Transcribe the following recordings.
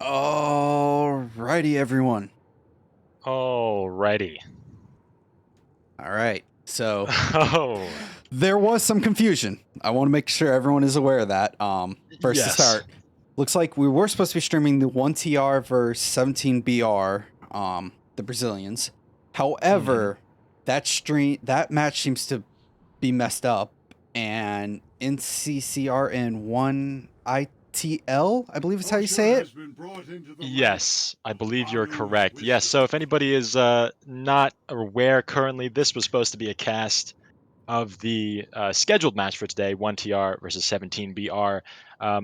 Alrighty, everyone. Alrighty. All right. So Oh, there was some confusion. I want to make sure everyone is aware of that. First to yes. start, looks like we were supposed to be streaming the 1TR versus 17BR, the Brazilians. hmm However, that match seems to be messed up, and NCCR and 1ITL, I believe is how you say it. Yes, I believe you're correct. Yes, so if anybody is not aware currently, this was supposed to be a cast of the scheduled match for today, 1TR versus 17BR.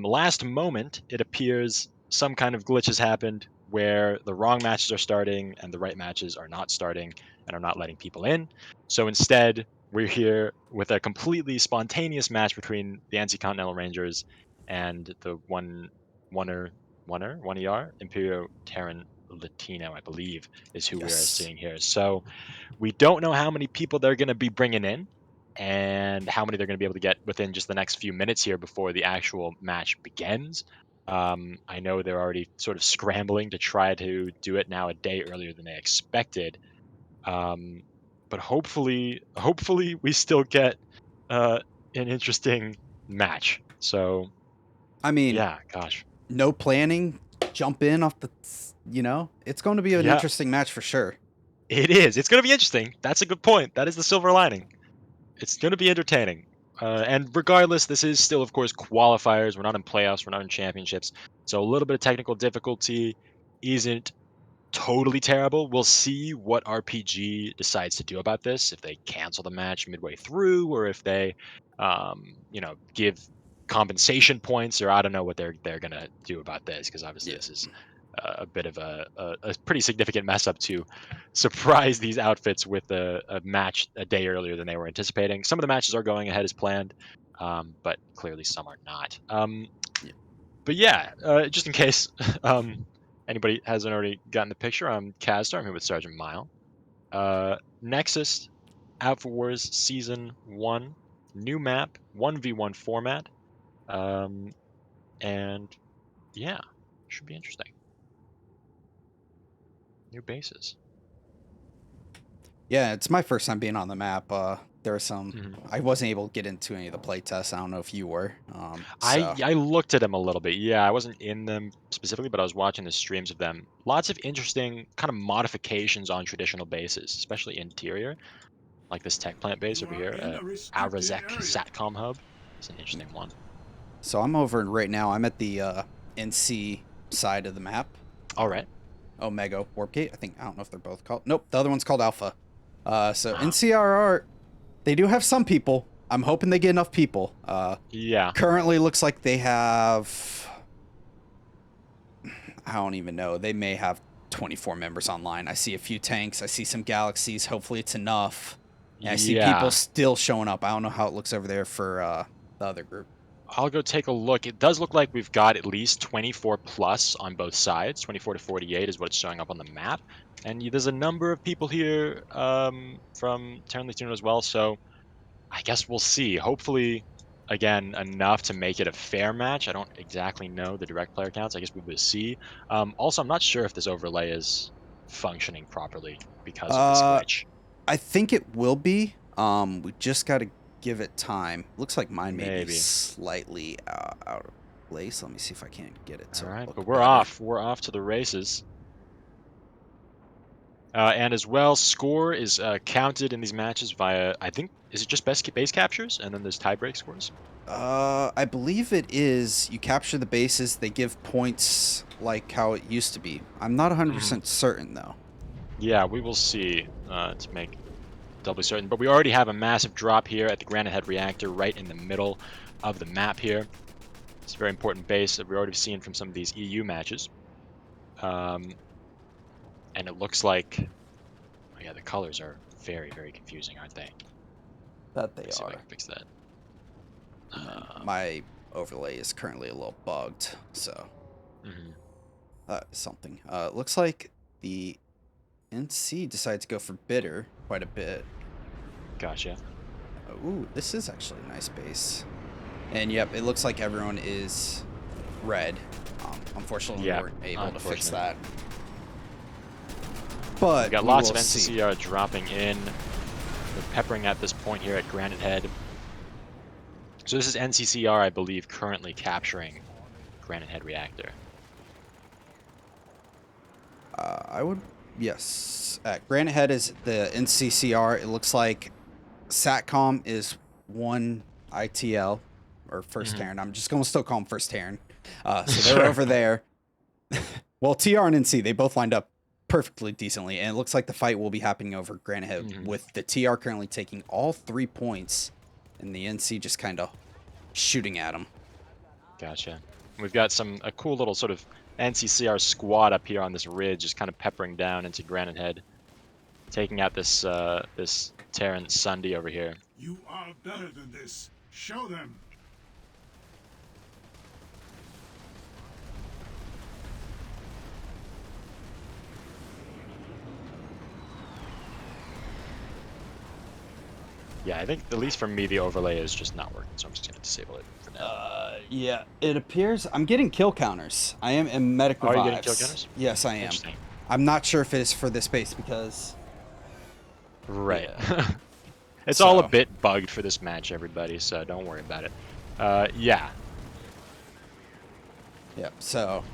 Last moment, it appears some kind of glitch has happened where the wrong matches are starting and the right matches are not starting and are not letting people in. So instead, we're here with a completely spontaneous match between the NC Continental Rangers and the one ER Imperial Terran Latino, I believe, is who we are Yes. seeing here. So we don't know how many people they're going to be bringing in and how many they're going to be able to get within just the next few minutes here before the actual match begins. I know they're already sort of scrambling to try to do it now a day earlier than they expected. Um, but hopefully, we still get uh, an interesting match. So I mean, yeah, gosh, no planning, jump in off the, it's going to be an yeah, interesting match for sure. it is. It's going to be interesting. That's a good point. That is the silver lining. It's going to be entertaining. And regardless, this is still, of course, qualifiers. We're not in playoffs. We're not in championships. So a little bit of technical difficulty isn't totally terrible. We'll see what RPG decides to do about this. If they cancel the match midway through, or if they, give compensation points, or I don't know what they're gonna do about this. Because obviously, Yeah. this is a bit of a pretty significant mess up to surprise these outfits with a match a day earlier than they were anticipating. Some of the matches are going ahead as planned, but clearly some are not. Yeah. But yeah, just in case anybody hasn't already gotten the picture, I'm Qaztar. I'm here with Sergeant Mile. Nexus Out for Wars Season 1, new map, 1v1 format. Um, and yeah, should be interesting. New bases. Yeah, it's my first time being on the map. There were some. Mhm. I wasn't able to get into any of the play tests. I don't know if you were. I looked at them a little bit. Yeah, I wasn't in them specifically, but I was watching the streams of them. Lots of interesting kind of modifications on traditional bases, especially interior, like this tech plant base over here at Arazek Satcom Hub. It's an interesting one. So I'm over right now. I'm at the NC side of the map. All right. Omega Warp Gate. I don't know if they're both called. Nope, the other one's called Alpha. So Uh-huh. NCRR, they do have some people. I'm hoping they get enough people. Yeah. Currently looks like they have. I don't even know. They may have 24 members online. I see a few tanks. I see some galaxies. Hopefully it's enough. And I see people Yeah. still showing up. I don't know how it looks over there for the other group. I'll go take a look. It does look like we've got at least 24 plus on both sides. 24 to 48 is what it's showing up on the map. And there's a number of people here from Terran Latino as well. So I guess we'll see. Hopefully, again, enough to make it a fair match. I don't exactly know the direct player counts. I guess we will see. Also, I'm not sure if this overlay is functioning properly because of this Uh, glitch. I think it will be. We just got to give it time. Looks like mine may be Maybe. slightly out of place. Let me see if I can't get it All to right, but look we're better. off. We're off to the races. And as well, score is counted in these matches via, I think, is it just base captures? And then there's tiebreak scores? I believe it is. You capture the bases. They give points like how it used to be. I'm not hmm 100% certain though. Yeah, we will see to make doubly certain. But we already have a massive drop here at the Granite Head Reactor right in the middle of the map here. It's a very important base that we're already seeing from some of these EU matches. Um, and it looks like, oh yeah, the colors are very, very confusing, aren't they? That they Let's see if I are. can fix that. And then Um, my overlay is currently a little bugged, so mhm. something. It looks like the NC decided to go for bitter quite a bit. Gotcha. Ooh, this is actually a nice base. And yep, it looks like everyone is red. Unfortunately, Yeah, we weren't able to fix unfortunate. that. But We've got we lots of will see. NCCR dropping in. They're peppering at this point here at Granite Head. So this is NCCR, I believe, currently capturing Granite Head Reactor. I would, yes. Granite Head is the NCCR. It looks like Satcom is one ITL, or First Terran. I'm just going to still call them First Terran. So they're Sure. over there. Well, TR and NC, they both lined up perfectly decently, and it looks like the fight will be happening over Granite Head, with the TR currently taking all 3 points, and the NC just kind of shooting at them. Gotcha. We've got a cool little sort of NCCR squad up here on this ridge, just kind of peppering down into Granite Head, taking out this this Terran Sunday over here. You are better than this. Show them. Yeah, I think at least for me the overlay is just not working, so I'm just gonna disable it for now. Yeah, it appears I'm getting kill counters. I am in medic revives. Are you getting kill counters? Yes, I am. Interesting. I'm not sure if it is for this base because... Right. Yeah. It's all a So- bit bugged for this match, everybody, so don't worry about it. Yeah. Yeah, so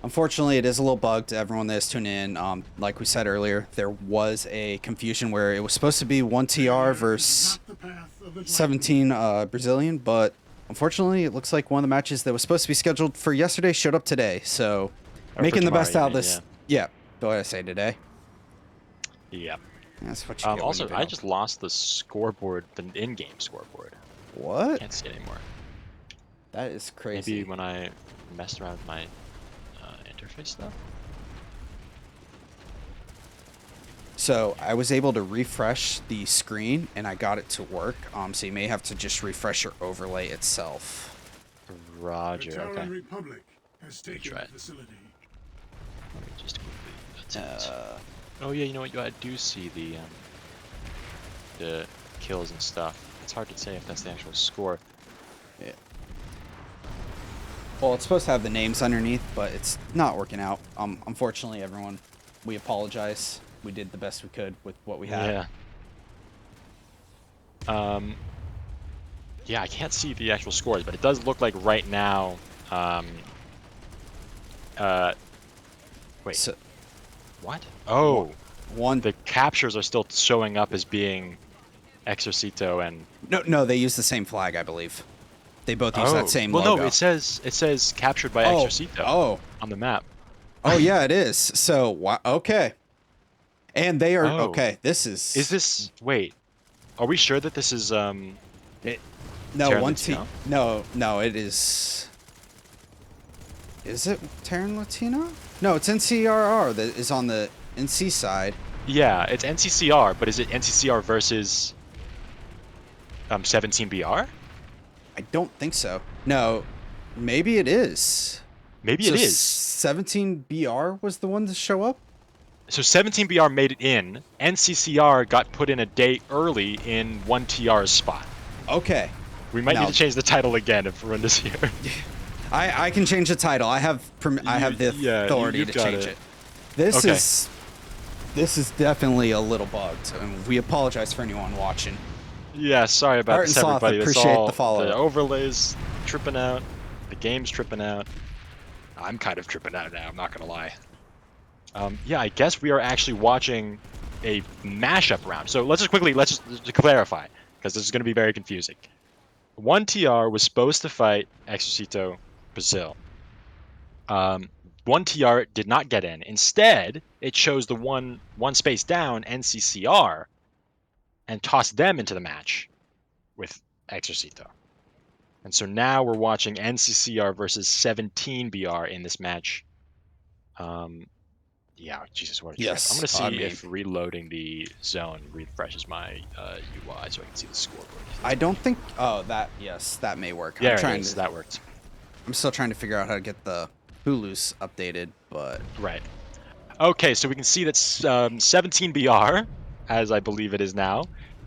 unfortunately it is a little bugged to everyone that is tuning in. Like we said earlier, there was a confusion where it was supposed to be 1 TR versus Not the path of enlightenment. 17 Brazilian, but unfortunately it looks like one of the matches that was supposed to be scheduled for yesterday showed up today. So Or making for the best tomorrow, out of you this. Yeah, what did I say today? Yeah. That's what you get when Also, you I fail. just lost the scoreboard, the in-game scoreboard. What? Can't see it anymore. That is crazy. Maybe when I messed around with my interface stuff? So I was able to refresh the screen and I got it to work. So you may have to just refresh your overlay itself. The Roger, Terran okay. Republic has taken try the it. facility. Let me just quickly attempt. Oh yeah, you know what? I do see the kills and stuff. It's hard to say if that's the actual score. Yeah. Well, it's supposed to have the names underneath, but it's not working out. Unfortunately, everyone, we apologize. We did the best we could with what we had. Yeah. Yeah, I can't see the actual scores, but it does look like right now. Wait. So, What? Oh, one. the captures are still showing up as being Exorcito and. No, they use the same flag, I believe. They both use that same well, logo. no, it says captured by Exorcito on the map. Oh, yeah, it is. So, okay. And they are, Oh. okay, this is... Is this? Wait, are we sure that this is No, Terran 1 T... Latino? No, it is... Is it Terran Latino? No, it's NCRR that is on the NC side. Yeah, it's NCCR, but is it NCCR versus 17BR? I don't think so. No, maybe it is. Maybe So it is. 17BR was the one to show up? So 17BR made it in. NCCR got put in a day early in 1TR's spot. Okay. We might Now- need to change the title again if Rinda's here. I can change the title. I have the yeah, authority you've to got change it. it. This Okay. is definitely a little bugged, and we apologize for anyone watching. Yeah, sorry about Art this, and Sloth, everybody. That's appreciate all the follow-up. the overlays tripping out. The game's tripping out. I'm kind of tripping out now, I'm not gonna lie. Yeah, I guess we are actually watching a mashup round. So let's just to clarify, because this is gonna be very confusing. 1TR was supposed to fight Exorcito Brazil. 1TR did not get in. Instead, it chose the one space down NCCR and tossed them into the match with Exorcito. And so now we're watching NCCR versus 17BR in this match. Yeah, Jesus, what a trip. Yes, I'm going to see I mean- if reloading the zone refreshes my UI so I can see the scoreboard. I don't think... Oh, yes, that may work. Yeah, I'm that worked. I'm still trying to figure out how to get the Hulu's updated, but... Right. Okay, so we can see that 17BR, as I believe it is now,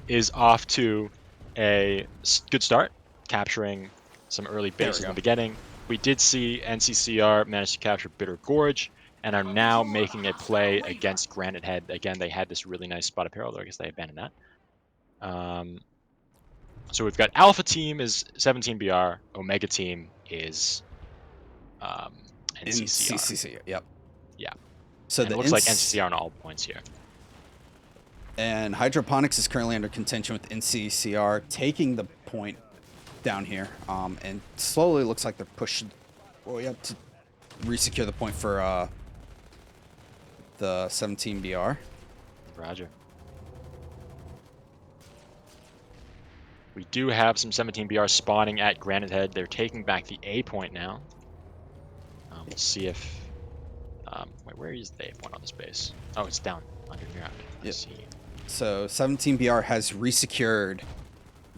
is off to a good start, capturing some early There we bases in go. the beginning. we did see NCCR manage to capture Bitter Gorge and are now making a play against Granite Head. Again, they had this really nice spot of peril, though I guess they abandoned that. So we've got Alpha Team is 17BR, Omega Team is NCCR. NCCR, yep. Yeah. So and it looks like NCCR on all points here. And Hydroponics is currently under contention with NCCR taking the point down here. And slowly looks like they're pushing way up to resecure the point for the 17BR. Roger. We do have some 17BR spawning at Granite Head. They're taking back the A point now. We'll see if... wait, where is the A point on this base? Oh, it's down underground. I see. So 17BR has resecured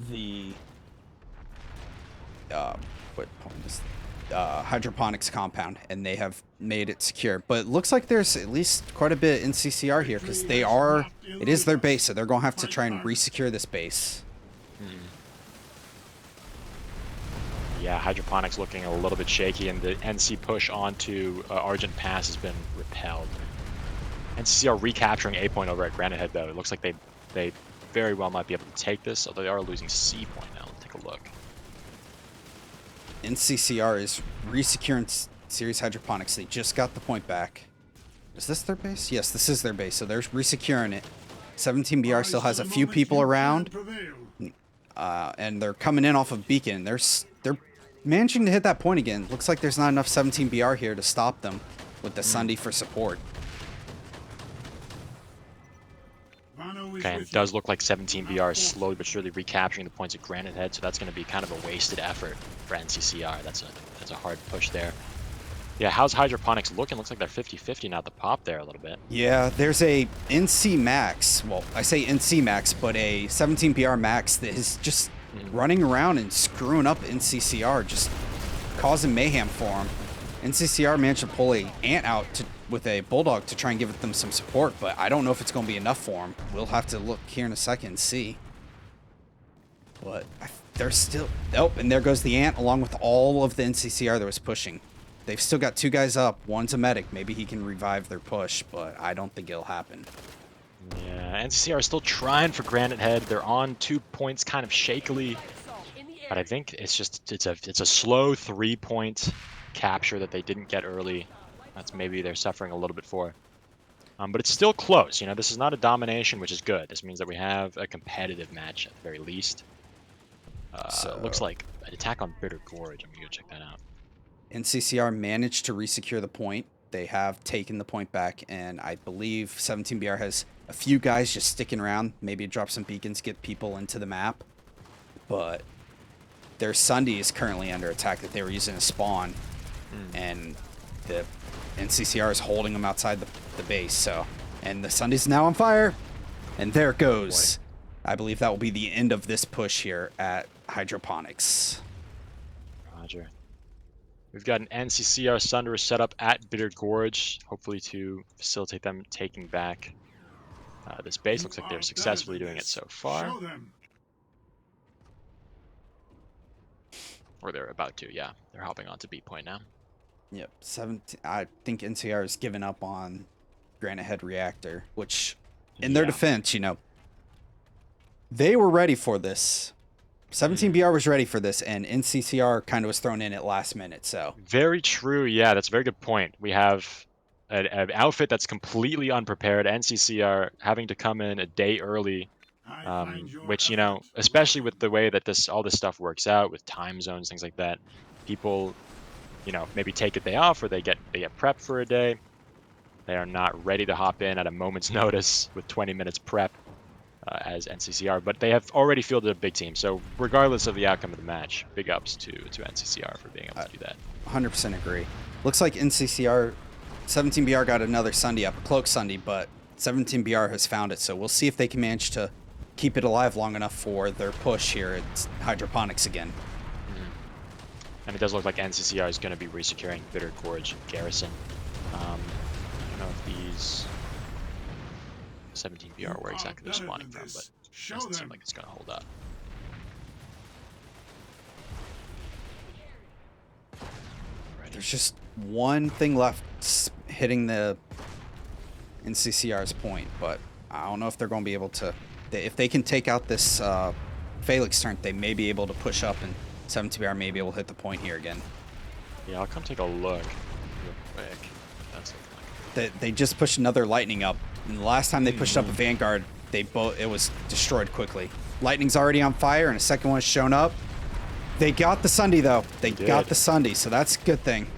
the... what point is hydroponics compound, and they have made it secure. But it looks like there's at least quite a bit in CCR here, because they are... It is their base, so they're going to have to try and resecure this base. Yeah, Hydroponics looking a little bit shaky, and the NC push onto Argent Pass has been repelled. NCCR recapturing A point over at Granite Head, though. It looks like they very well might be able to take this, although they are losing C point now. Let's take a look. NCCR is resecuring Series Hydroponics. They just got the point back. Is this their base? Yes, this is their base, so they're resecuring it. 17BR still has a few people around, and they're coming in off of Beacon. They're managing to hit that point again. Looks like there's not enough 17BR here to stop them with the Sunday for support. Okay, and it does look like 17BR is slowly but surely recapturing the points at Granite Head, so that's going to be kind of a wasted effort for NCCR. That's a hard push there. Yeah, how's Hydroponics looking? Looks like they're 50-50 now at the pop there a little bit. Yeah, there's a NC Max. Well, I say NC Max, but a 17BR Max that is just running around and screwing up NCCR, just causing mayhem for them. NCCR managed to pull a Ant out with a Bulldog to try and give them some support, but I don't know if it's going to be enough for them. We'll have to look here in a second and see. But they're still... Oh, and there goes the Ant along with all of the NCCR that was pushing. They've still got two guys up. One's a medic. Maybe he can revive their push, but I don't think it'll happen. Yeah, NCCR is still trying for Granite Head. They're on 2 points kind of shakily, but I think it's a slow 3-point capture that they didn't get early. That's maybe they're suffering a little bit for. But it's still close. You know, this is not a domination, which is good. This means that we have a competitive match at the very least. So it looks like an attack on Bitter Gorge. I'm gonna go check that out. NCCR managed to resecure the point. They have taken the point back, and I believe 17BR has a few guys just sticking around. Maybe drop some beacons, get people into the map. But their Sunday is currently under attack that they were using a spawn. And the NCCR is holding them outside the base. So, and the Sunday's now on fire. And there it goes. I believe that will be the end of this push here at Hydroponics. Roger. We've got an NCCR Sunderer set up at Bitter Gorge, hopefully to facilitate them taking back this base. Looks like they're successfully doing it so far. Or they're about to, yeah. They're hopping on to B point now. Yep, 17. I think NCR has given up on Granite Head Reactor, which, in their defense, you know, they were ready for this. 17BR was ready for this, and NCCR kind of was thrown in at last minute, so. Very true, yeah, that's a very good point. We have an outfit that's completely unprepared, NCCR having to come in a day early, which, you know, especially with the way that all this stuff works out, with time zones, things like that, people, you know, maybe take a day off, or they get prepped for a day. They are not ready to hop in at a moment's notice with 20 minutes prep. As NCCR, but they have already fielded a big team. So regardless of the outcome of the match, big ups to NCCR for being able to do that. 100% agree. Looks like NCCR, 17BR got another Sunday up, a Cloak Sunday, but 17BR has found it. So we'll see if they can manage to keep it alive long enough for their push here at Hydroponics again. And it does look like NCCR is going to be resecuring Bitter Gorge Garrison. I don't know if these 17BR where exactly they're spawning from, but it doesn't seem like it's going to hold up. There's just one thing left hitting the NCCR's point, but I don't know if they're going to be able to. If they can take out this Felix turret, they may be able to push up, and 17BR may be able to hit the point here again. Yeah, I'll come take a look real quick. That's looking like. They just pushed another lightning up, and the last time they pushed up a Vanguard, it was destroyed quickly. Lightning's already on fire, and a second one's shown up. They got the Sunday though. They got the Sunday, so that's a good thing.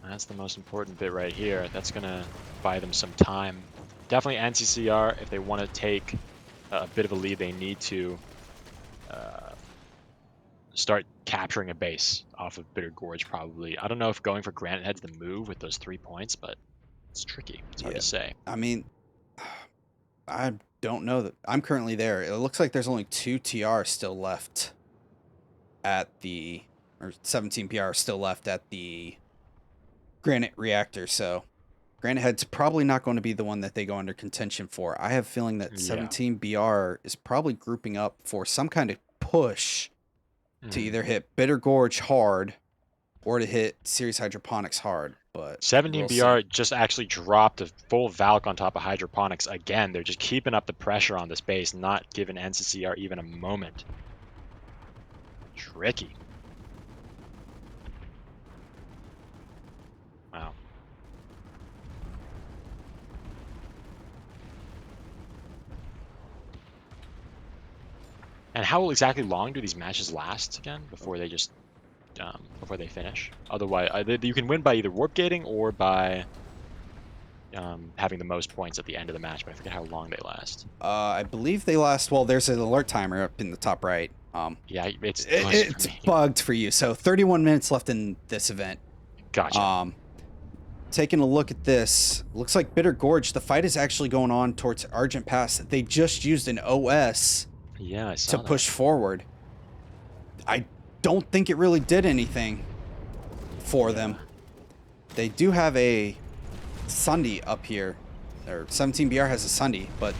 That's the most important bit right here. That's gonna buy them some time. Definitely NCCR, if they want to take a bit of a lead, they need to start capturing a base off of Bitter Gorge, probably. I don't know if going for Granite Head's the move with those 3 points, but it's tricky. It's hard to say. I mean, I don't know that I'm currently there. It looks like there's only 2 TR still left at the, or 17 PR still left at the Granite Reactor, so Granite Head's probably not going to be the one that they go under contention for. I have a feeling that 17 BR is probably grouping up for some kind of push to either hit Bitter Gorge hard or to hit Series Hydroponics hard. But 17 BR just actually dropped a full Valk on top of Hydroponics again. They're just keeping up the pressure on this base, not giving NCCR even a moment. Tricky. Wow. And how exactly long do these matches last again before they just before they finish? Otherwise, you can win by either warp gating or by having the most points at the end of the match. But I forget how long they last. I believe they last. Well, there's an alert timer up in the top right. Yeah, it's bugged for you. So 31 minutes left in this event. Gotcha. Taking a look at this, looks like Bitter Gorge. The fight is actually going on towards Argent Pass. They just used an OS. Yeah, I saw to push forward. I don't think it really did anything for them. They do have a Sunday up here, or 17BR has a Sunday, but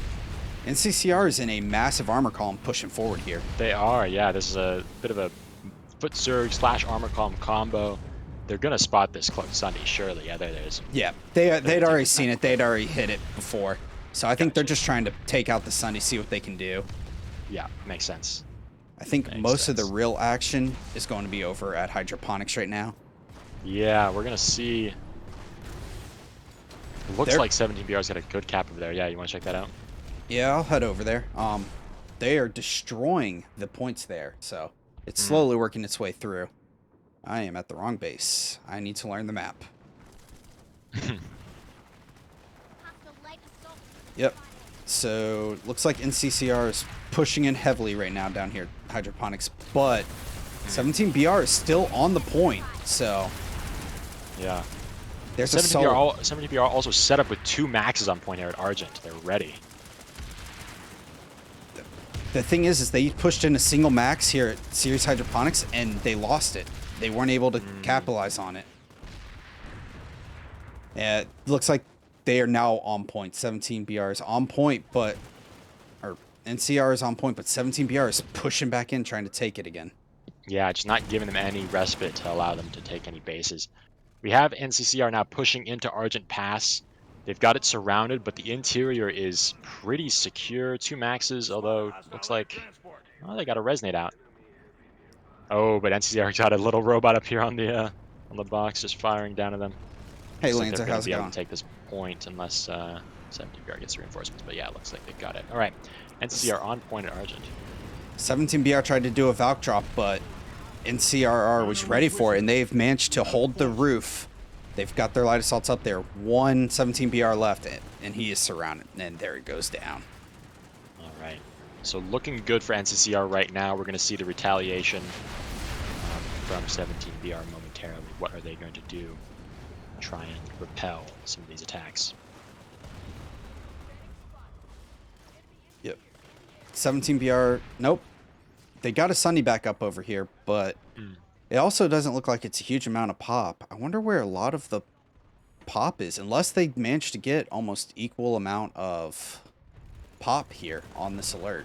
NCCR is in a massive armor column pushing forward here. They are, yeah. This is a bit of a foot surge / armor column combo. They're gonna spot this Sunday, surely. Yeah, there it is. Yeah, they'd already seen it. They'd already hit it before. So I think they're just trying to take out the Sunday, see what they can do. Yeah, makes sense. I think most of the real action is going to be over at Hydroponics right now. Yeah, we're going to see. It looks like 17BR's got a good cap over there. Yeah, you want to check that out? Yeah, I'll head over there. They are destroying the points there, so it's slowly working its way through. I am at the wrong base. I need to learn the map. Yep. So, looks like NCCR is pushing in heavily right now down here, Hydroponics, but 17BR is still on the point, so... Yeah. There's 17BR also set up with 2 maxes on point here at Argent. They're ready. The thing is they pushed in a single max here at Series Hydroponics, and they lost it. They weren't able to capitalize on it. Yeah, it looks like they are now on point. 17BR is on point, but... Or NCR is on point, but 17BR is pushing back in, trying to take it again. Yeah, just not giving them any respite to allow them to take any bases. We have NCCR now pushing into Argent Pass. They've got it surrounded, but the interior is pretty secure. 2 maxes, although it looks like... Oh, they got a resonate out. Oh, but NCCR got a little robot up here on the box, just firing down at them. Hey, Looks Lanza, like how's it they're going? going to take this point unless 17BR gets reinforcements. But yeah, it looks like they got it. All right, NCCR on point at Argent. 17BR tried to do a Valk drop, but NCRR was ready for it, and they've managed to hold the roof. They've got their light assaults up there. 1 17BR left, and he is surrounded, and there he goes down. All right, so looking good for NCCR right now. We're going to see the retaliation from 17BR momentarily. What are they going to do? Try and repel some of these attacks. Yep. 17BR, nope. They got a Sunday back up over here, but it also doesn't look like it's a huge amount of pop. I wonder where a lot of the pop is, unless they managed to get almost equal amount of pop here on this alert.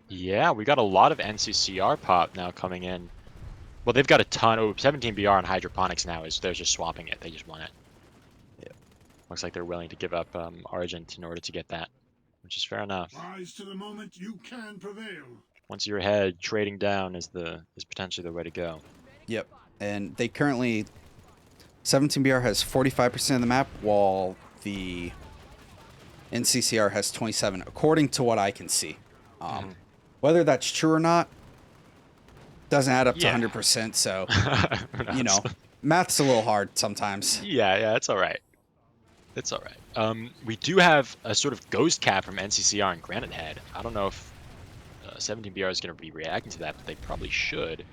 Yeah, we got a lot of NCCR pop now coming in. Well, they've got a ton. Oh, 17BR on hydroponics now they're just swapping it. They just want it. Yeah. Looks like they're willing to give up Argent in order to get that, which is fair enough. Rise to the moment you can prevail. Once you're ahead, trading down is potentially the way to go. Yep. And they currently 17BR has 45% of the map, while the NCCR has 27, according to what I can see. Whether that's true or not doesn't add up to Yeah. 100%. So, Who you knows? know, math's a little hard sometimes. Yeah, it's all right. It's all right. We do have a sort of ghost cap from NCCR and Granite Head. I don't know if 17BR is going to be reacting to that, but they probably should.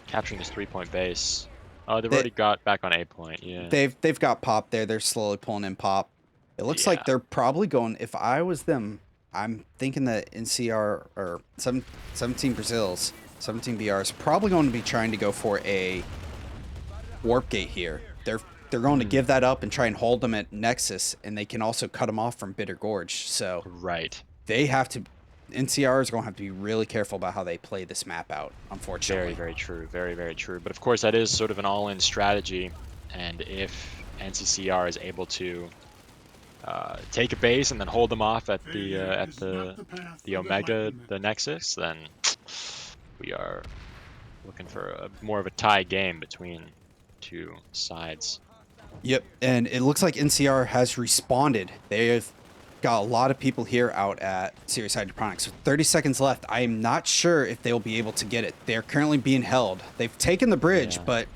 Capturing this 3-point base. Oh, they've already got back on A point. Yeah. They've got pop there. They're slowly pulling in pop. It looks like they're probably going. If I was them, I'm thinking that NCR or 17 Brazils, 17BR is probably going to be trying to go for a warp gate here. They're going to give that up and try and hold them at Nexus, and they can also cut them off from Bitter Gorge. So Right. they have to. NCR is going to have to be really careful about how they play this map out, unfortunately. Very, very true. Very, very true. But of course, that is sort of an all-in strategy. And if NCCR is able to take a base and then hold them off at the Omega, the Nexus, then we are looking for more of a tie game between two sides. Yep, and it looks like NCR has responded. They've got a lot of people here out at Sirius Hydroponics. With 30 seconds left, I am not sure if they'll be able to get it. They're currently being held. They've taken the bridge, but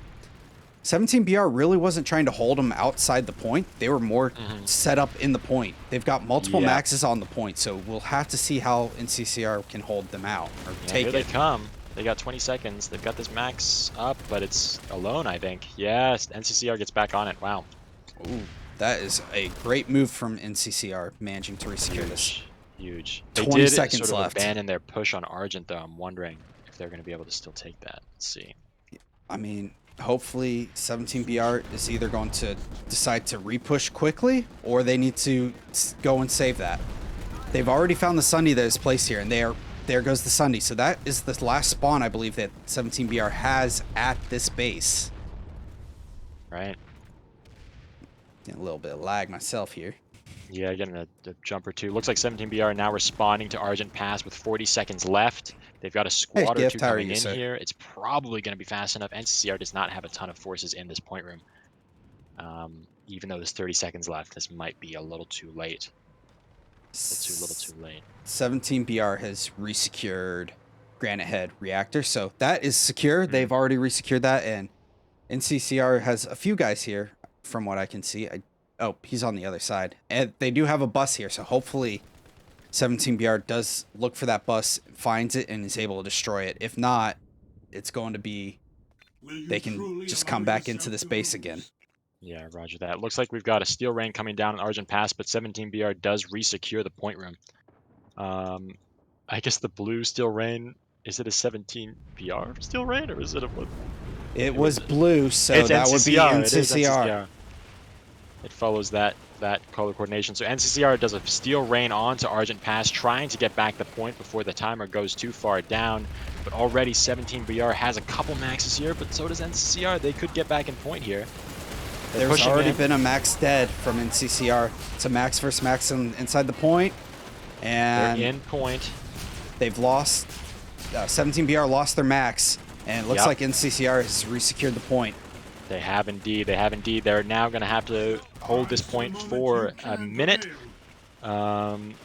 17BR really wasn't trying to hold them outside the point. They were more set up in the point. They've got multiple maxes on the point, so we'll have to see how NCCR can hold them out or take here it. They come. They got 20 seconds. They've got this max up, but it's alone, I think. Yes, NCCR gets back on it. Wow. Ooh, that is a great move from NCCR, managing to resecure this. Huge. 20 they seconds did sort of left. abandon their push on Argent, though. I'm wondering if they're going to be able to still take that. Let's see. I mean, hopefully 17BR is either going to decide to repush quickly, or they need to go and save that. They've already found the Sunday that is placed here, and there goes the Sunday. So that is the last spawn, I believe, that 17BR has at this base. Right. Getting a little bit of lag myself here. Yeah, getting a jump or two. Looks like 17BR now responding to Argent Pass with 40 seconds left. They've got a squad or two coming in here. It's probably going to be fast enough. NCCR does not have a ton of forces in this point room. Even though there's 30 seconds left, this might be a little too late. A little too late. 17BR has resecured Granite Head reactor, so that is secure. They've already resecured that, and NCCR has a few guys here, from what I can see. Oh, he's on the other side. And they do have a bus here, so hopefully 17BR does look for that bus, finds it, and is able to destroy it. If not, it's going to be... They can just come back into this base again. Yeah, roger that. Looks like we've got a Steel Rain coming down on Argent Pass, but 17BR does resecure the point room. I guess the blue Steel Rain, is it a 17BR Steel Rain, or is it a... It was blue, so it's that NCCR. would be It is NCCR. It follows that color coordination. So NCCR does a Steel Rain onto Argent Pass, trying to get back the point before the timer goes too far down. But already 17BR has a couple maxes here, but so does NCCR. They could get back in point here. There's already been a max dead from NCCR. It's a max versus max inside the point. And they're in point. They've lost... 17BR lost their max. And it looks like NCCR has resecured the point. They have indeed. They have indeed. They're now going to have to hold this point for a minute.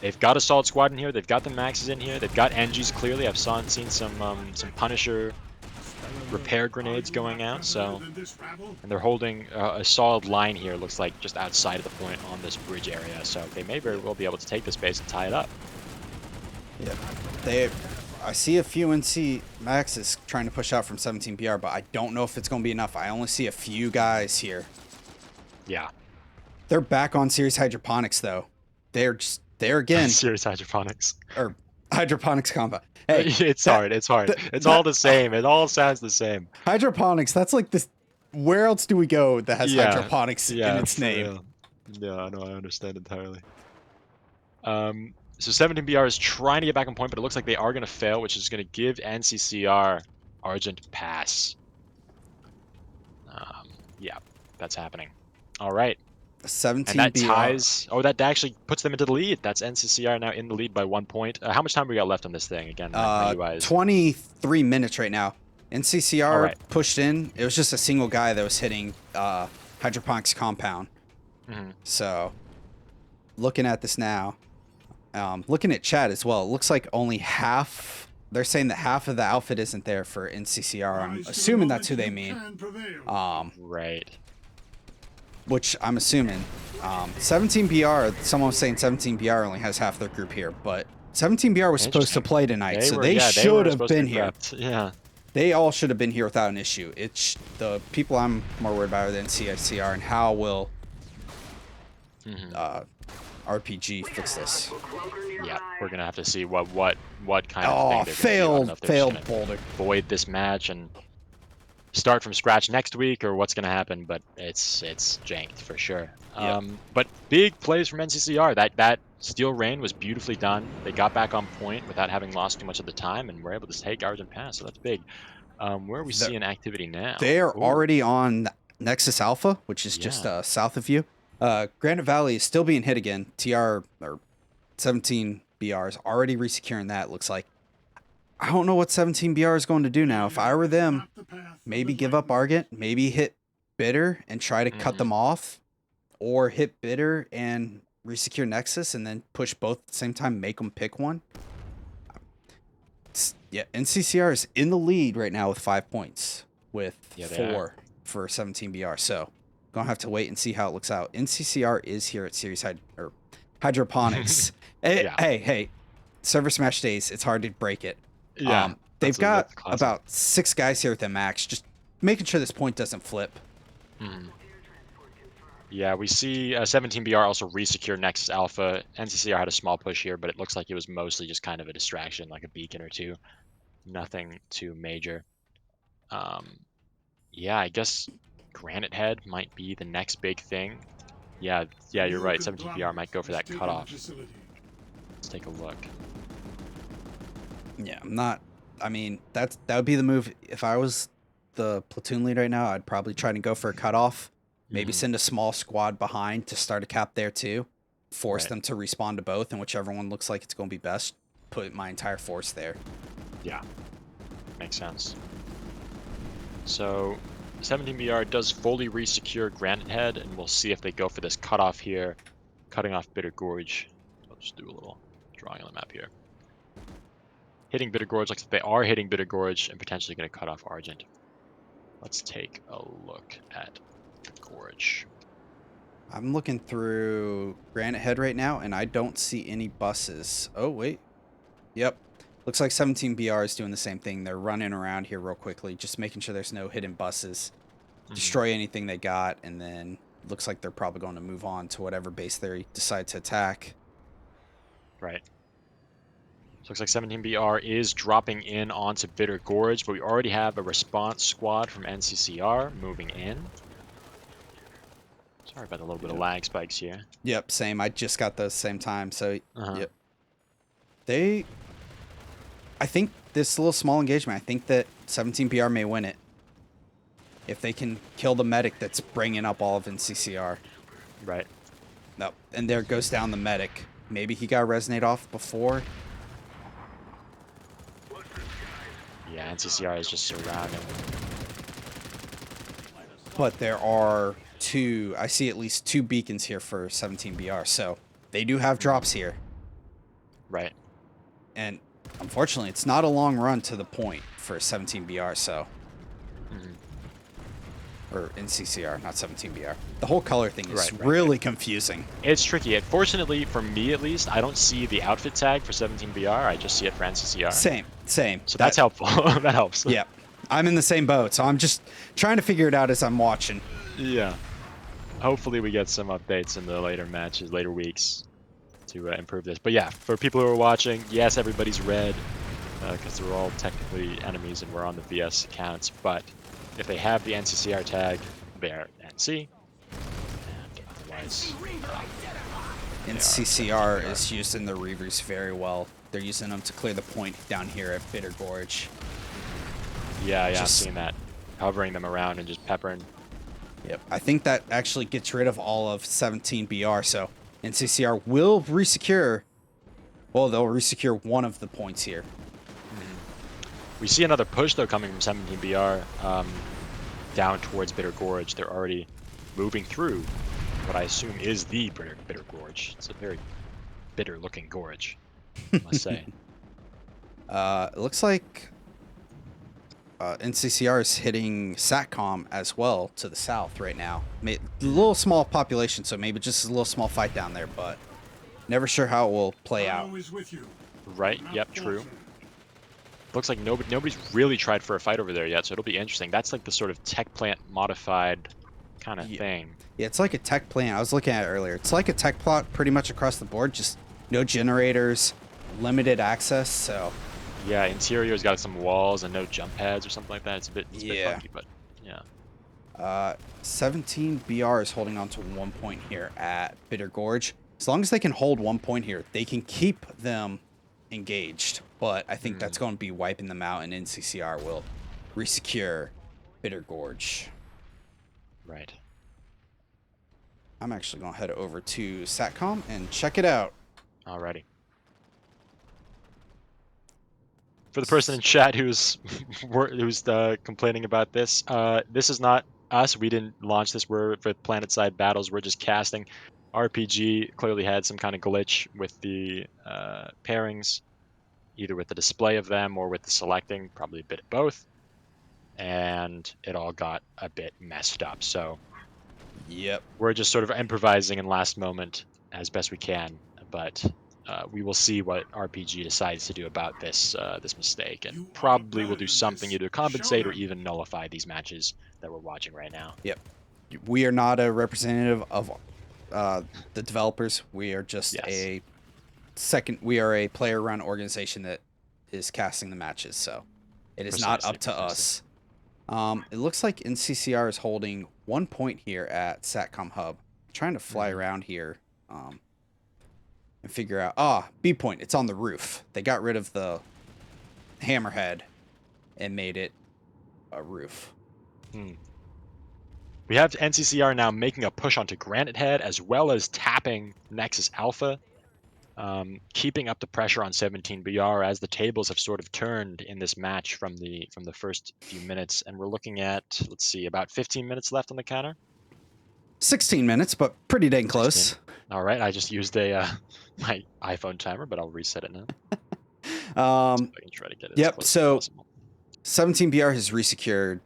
They've got a solid squad in here. They've got the maxes in here. They've got NGs clearly. I've seen some Punisher repair grenades going out. So, and they're holding a solid line here. Looks like just outside of the point on this bridge area. So they may very well be able to take this base and tie it up. Yeah, I see a few NC maxes trying to push out from 17BR, but I don't know if it's going to be enough. I only see a few guys here. Yeah. They're back on Sirius Hydroponics, though. They're there again. Sirius Hydroponics. Or Hydroponics combat. Hey, it's hard. It's all the same. It all sounds the same. Hydroponics, that's like this. Where else do we go that has hydroponics in its name? Yeah, I know. I understand entirely. So 17BR is trying to get back on point, but it looks like they are going to fail, which is going to give NCCR Argent pass. Yeah, that's happening. All right. And 17 that BR. ties. Oh, that actually puts them into the lead. That's NCCR now in the lead by 1 point. How much time we got left on this thing? Again, my UI is. 23 minutes right now. All NCCR right. pushed in. It was just a single guy that was hitting hydroponics compound. So, looking at this now, looking at chat as well, it looks like only half. They're saying that half of the outfit isn't there for NCCR. I'm Rise to the assuming that's who moment they you mean. can prevail. Right. Which I'm assuming. 17 BR, someone was saying 17 BR only has half their group here, but 17 BR was supposed to Interesting. play tonight, so were- they yeah, should were have supposed to been be here. prepped. Yeah. They all should have been here without an issue. It's the people I'm more worried about are the NCCR and how will RPG fix this. Yeah, we're gonna have to see what kind of Oh, thing they're gonna do. I don't know if they're just failed gonna boulder. void this match and start from scratch next week, or what's gonna happen. But it's janked for sure. Yep. But big plays from NCCR. That Steel Rain was beautifully done. They got back on point without having lost too much of the time, and were able to take Argent Pass. So that's big. Where are we The- seeing activity now? They're Ooh, already on Nexus Alpha, which is just Yeah. south of you. Granite Valley is still being hit again. TR or 17 BR is already resecuring that. Looks like. I don't know what 17 BR is going to do now. If I were them, Not the path of maybe the give up Titans. Argent, maybe hit Bitter and try to cut them off, or hit Bitter and resecure Nexus and then push both at the same time, make them pick one. Yeah, NCCR is in the lead right now with 5 points, with Yeah, they 4 for 17 BR. So, gonna have to wait and see how it looks out. NCCR is here at Series Hydroponics. Yeah. Hey, server smash days. It's hard to break it. Yeah. They've that's got classic. about 6 guys here with them max, just making sure this point doesn't flip. Yeah, we see 17BR also resecure Nexus Alpha. NCCR had a small push here, but it looks like it was mostly just kind of a distraction, like a beacon or two. Nothing too major. Yeah, I guess Granite Head might be the next big thing. Yeah, you're right. 17BR might go for that cutoff. Let's take a look. Yeah, I'm not. I mean, that would be the move. If I was the platoon lead right now, I'd probably try to go for a cutoff. Maybe send a small squad behind to start a cap there too. Force them to respawn to both, and whichever one looks like it's going to be best, put my entire force there. Yeah, makes sense. So 17BR does fully resecure Granite Head, and we'll see if they go for this cutoff here, cutting off Bitter Gorge. I'll just do a little drawing on the map here. Hitting Bitter Gorge, looks like they are hitting Bitter Gorge and potentially going to cut off Argent. Let's take a look at the Gorge. I'm looking through Granite Head right now, and I don't see any buses. Oh, wait. Yep. Looks like 17BR is doing the same thing. They're running around here real quickly, just making sure there's no hidden buses. Destroy anything they got, and then looks like they're probably going to move on to whatever base they decide to attack. Right. So looks like 17BR is dropping in onto Bitter Gorge, but we already have a response squad from NCCR moving in. Sorry about a little bit of lag spikes here. Yep, same. I just got those same time, so yep. I think this little small engagement, I think that 17BR may win it. If they can kill the medic that's bringing up all of NCCR. Right. Nope. And there goes down the medic. Maybe he got resonate off before. Yeah, NCCR is just surrounding. But there are I see at least 2 beacons here for 17BR, so they do have drops here. Right. And unfortunately, it's not a long run to the point for 17BR, so. Or NCCR, not 17BR. The whole color thing is really confusing. It's tricky. Fortunately, for me at least, I don't see the outfit tag for 17BR. I just see it for NCCR. Same. So that's helpful. That helps. Yeah. I'm in the same boat, so I'm just trying to figure it out as I'm watching. Yeah. Hopefully we get some updates in the later matches, later weeks to improve this. But yeah, for people who are watching, yes, everybody's red because they're all technically enemies and we're on the VS accounts. But if they have the NCCR tag, they're NC. And otherwise, NCCR is using the Reavers very well. They're using them to clear the point down here at Bitter Gorge. Yeah, I've Just- seen that. Hovering them around and just peppering. Yep. I think that actually gets rid of all of 17 BR, so NCCR will resecure. Well, they'll resecure one of the points here. We see another push, though, coming from 17 BR down towards Bitter Gorge. They're already moving through what I assume is the Bitter Gorge. It's a very bitter-looking gorge, I must say. It looks like NCCR is hitting SATCOM as well to the south right now. A little small population, so maybe just a little small fight down there, but never sure how it will play out. Always with you. Right, yep, true. Looks like nobody's really tried for a fight over there yet, so it'll be interesting. That's like the sort of tech plant modified kind of thing. Yeah, it's like a tech plant. I was looking at it earlier. It's like a tech plot pretty much across the board, just no generators, limited access, so... Yeah, interior's got some walls and no jump pads or something like that. It's a bit funky, but yeah. 17 BR is holding on to 1 point here at Bitter Gorge. As long as they can hold 1 point here, they can keep them engaged. But I think that's going to be wiping them out, and NCCR will resecure Bitter Gorge. Right. I'm actually going to head over to SATCOM and check it out. Alrighty. For the person in chat who's complaining about this, this is not us. We didn't launch this. We're for PlanetSide Battles. We're just casting. RPG clearly had some kind of glitch with the pairings, either with the display of them or with the selecting, probably a bit of both. And it all got a bit messed up. So Yep. we're just sort of improvising in last moment as best we can. But we will see what RPG decides to do about this this mistake, and probably will do something either compensate or even nullify these matches that we're watching right now. Yep. We are not a representative of the developers. We are just we are a player-run organization that is casting the matches, so it is not up to us. It looks like NCCR is holding 1 point here at SATCOM Hub. I'm trying to fly around here and figure out... B point. It's on the roof. They got rid of the hammerhead and made it a roof. We have NCCR now making a push onto Granite Head, as well as tapping Nexus Alpha, keeping up the pressure on 17BR as the tables have sort of turned in this match from the first few minutes, and we're looking at, let's see, about 15 minutes left on the counter. 16 minutes, but pretty dang close. 16. All right, I just used a my iPhone timer, but I'll reset it now. So I can try to get it as close as possible. 17BR has resecured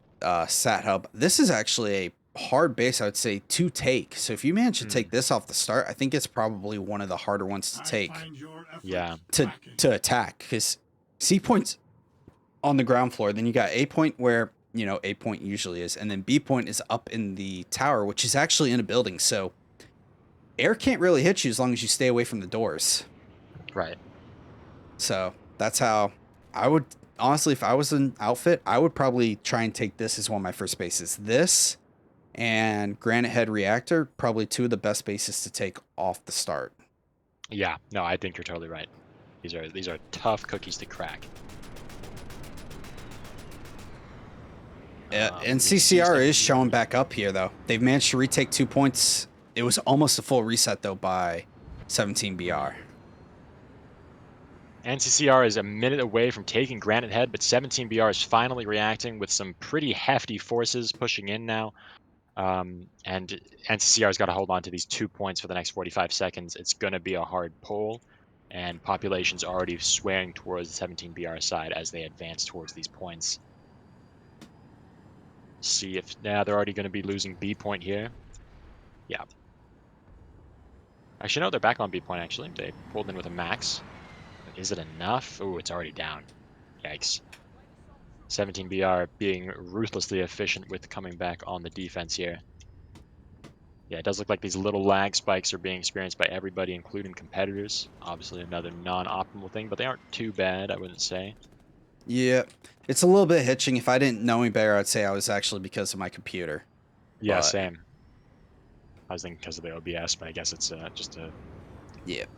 Sat Hub. This is actually a hard base, I would say, to take. So if you manage to take this off the start, I think it's probably one of the harder ones to take. Yeah. To attack, because C point's on the ground floor. Then you got A point where, you know, A point usually is, and then B point is up in the tower, which is actually in a building. So air can't really hit you as long as you stay away from the doors. Right. So that's how I would, honestly, if I was an outfit, I would probably try and take this as one of my first bases. This and Granite Head Reactor, probably two of the best bases to take off the start. Yeah, no, I think you're totally right. These are tough cookies to crack. NCCR is showing back up here, though. They've managed to retake 2 points. It was almost a full reset, though, by 17BR. NCCR is a minute away from taking Granite Head, but 17BR is finally reacting with some pretty hefty forces pushing in now. And NCCR's got to hold on to these 2 points for the next 45 seconds. It's going to be a hard pull, and population's already swaying towards the 17BR side as they advance towards these points. See if now they're already going to be losing B point here. Yeah. Actually, no, they're back on B point, actually. They pulled in with a max. Is it enough? Oh, it's already down. Yikes. 17BR being ruthlessly efficient with coming back on the defense here. Yeah, it does look like these little lag spikes are being experienced by everybody, including competitors. Obviously another non-optimal thing, but they aren't too bad, I wouldn't say. Yeah, it's a little bit hitching. If I didn't know any better, I'd say I was actually because of my computer. Yeah, but same. I was thinking because of the OBS, but I guess it's just a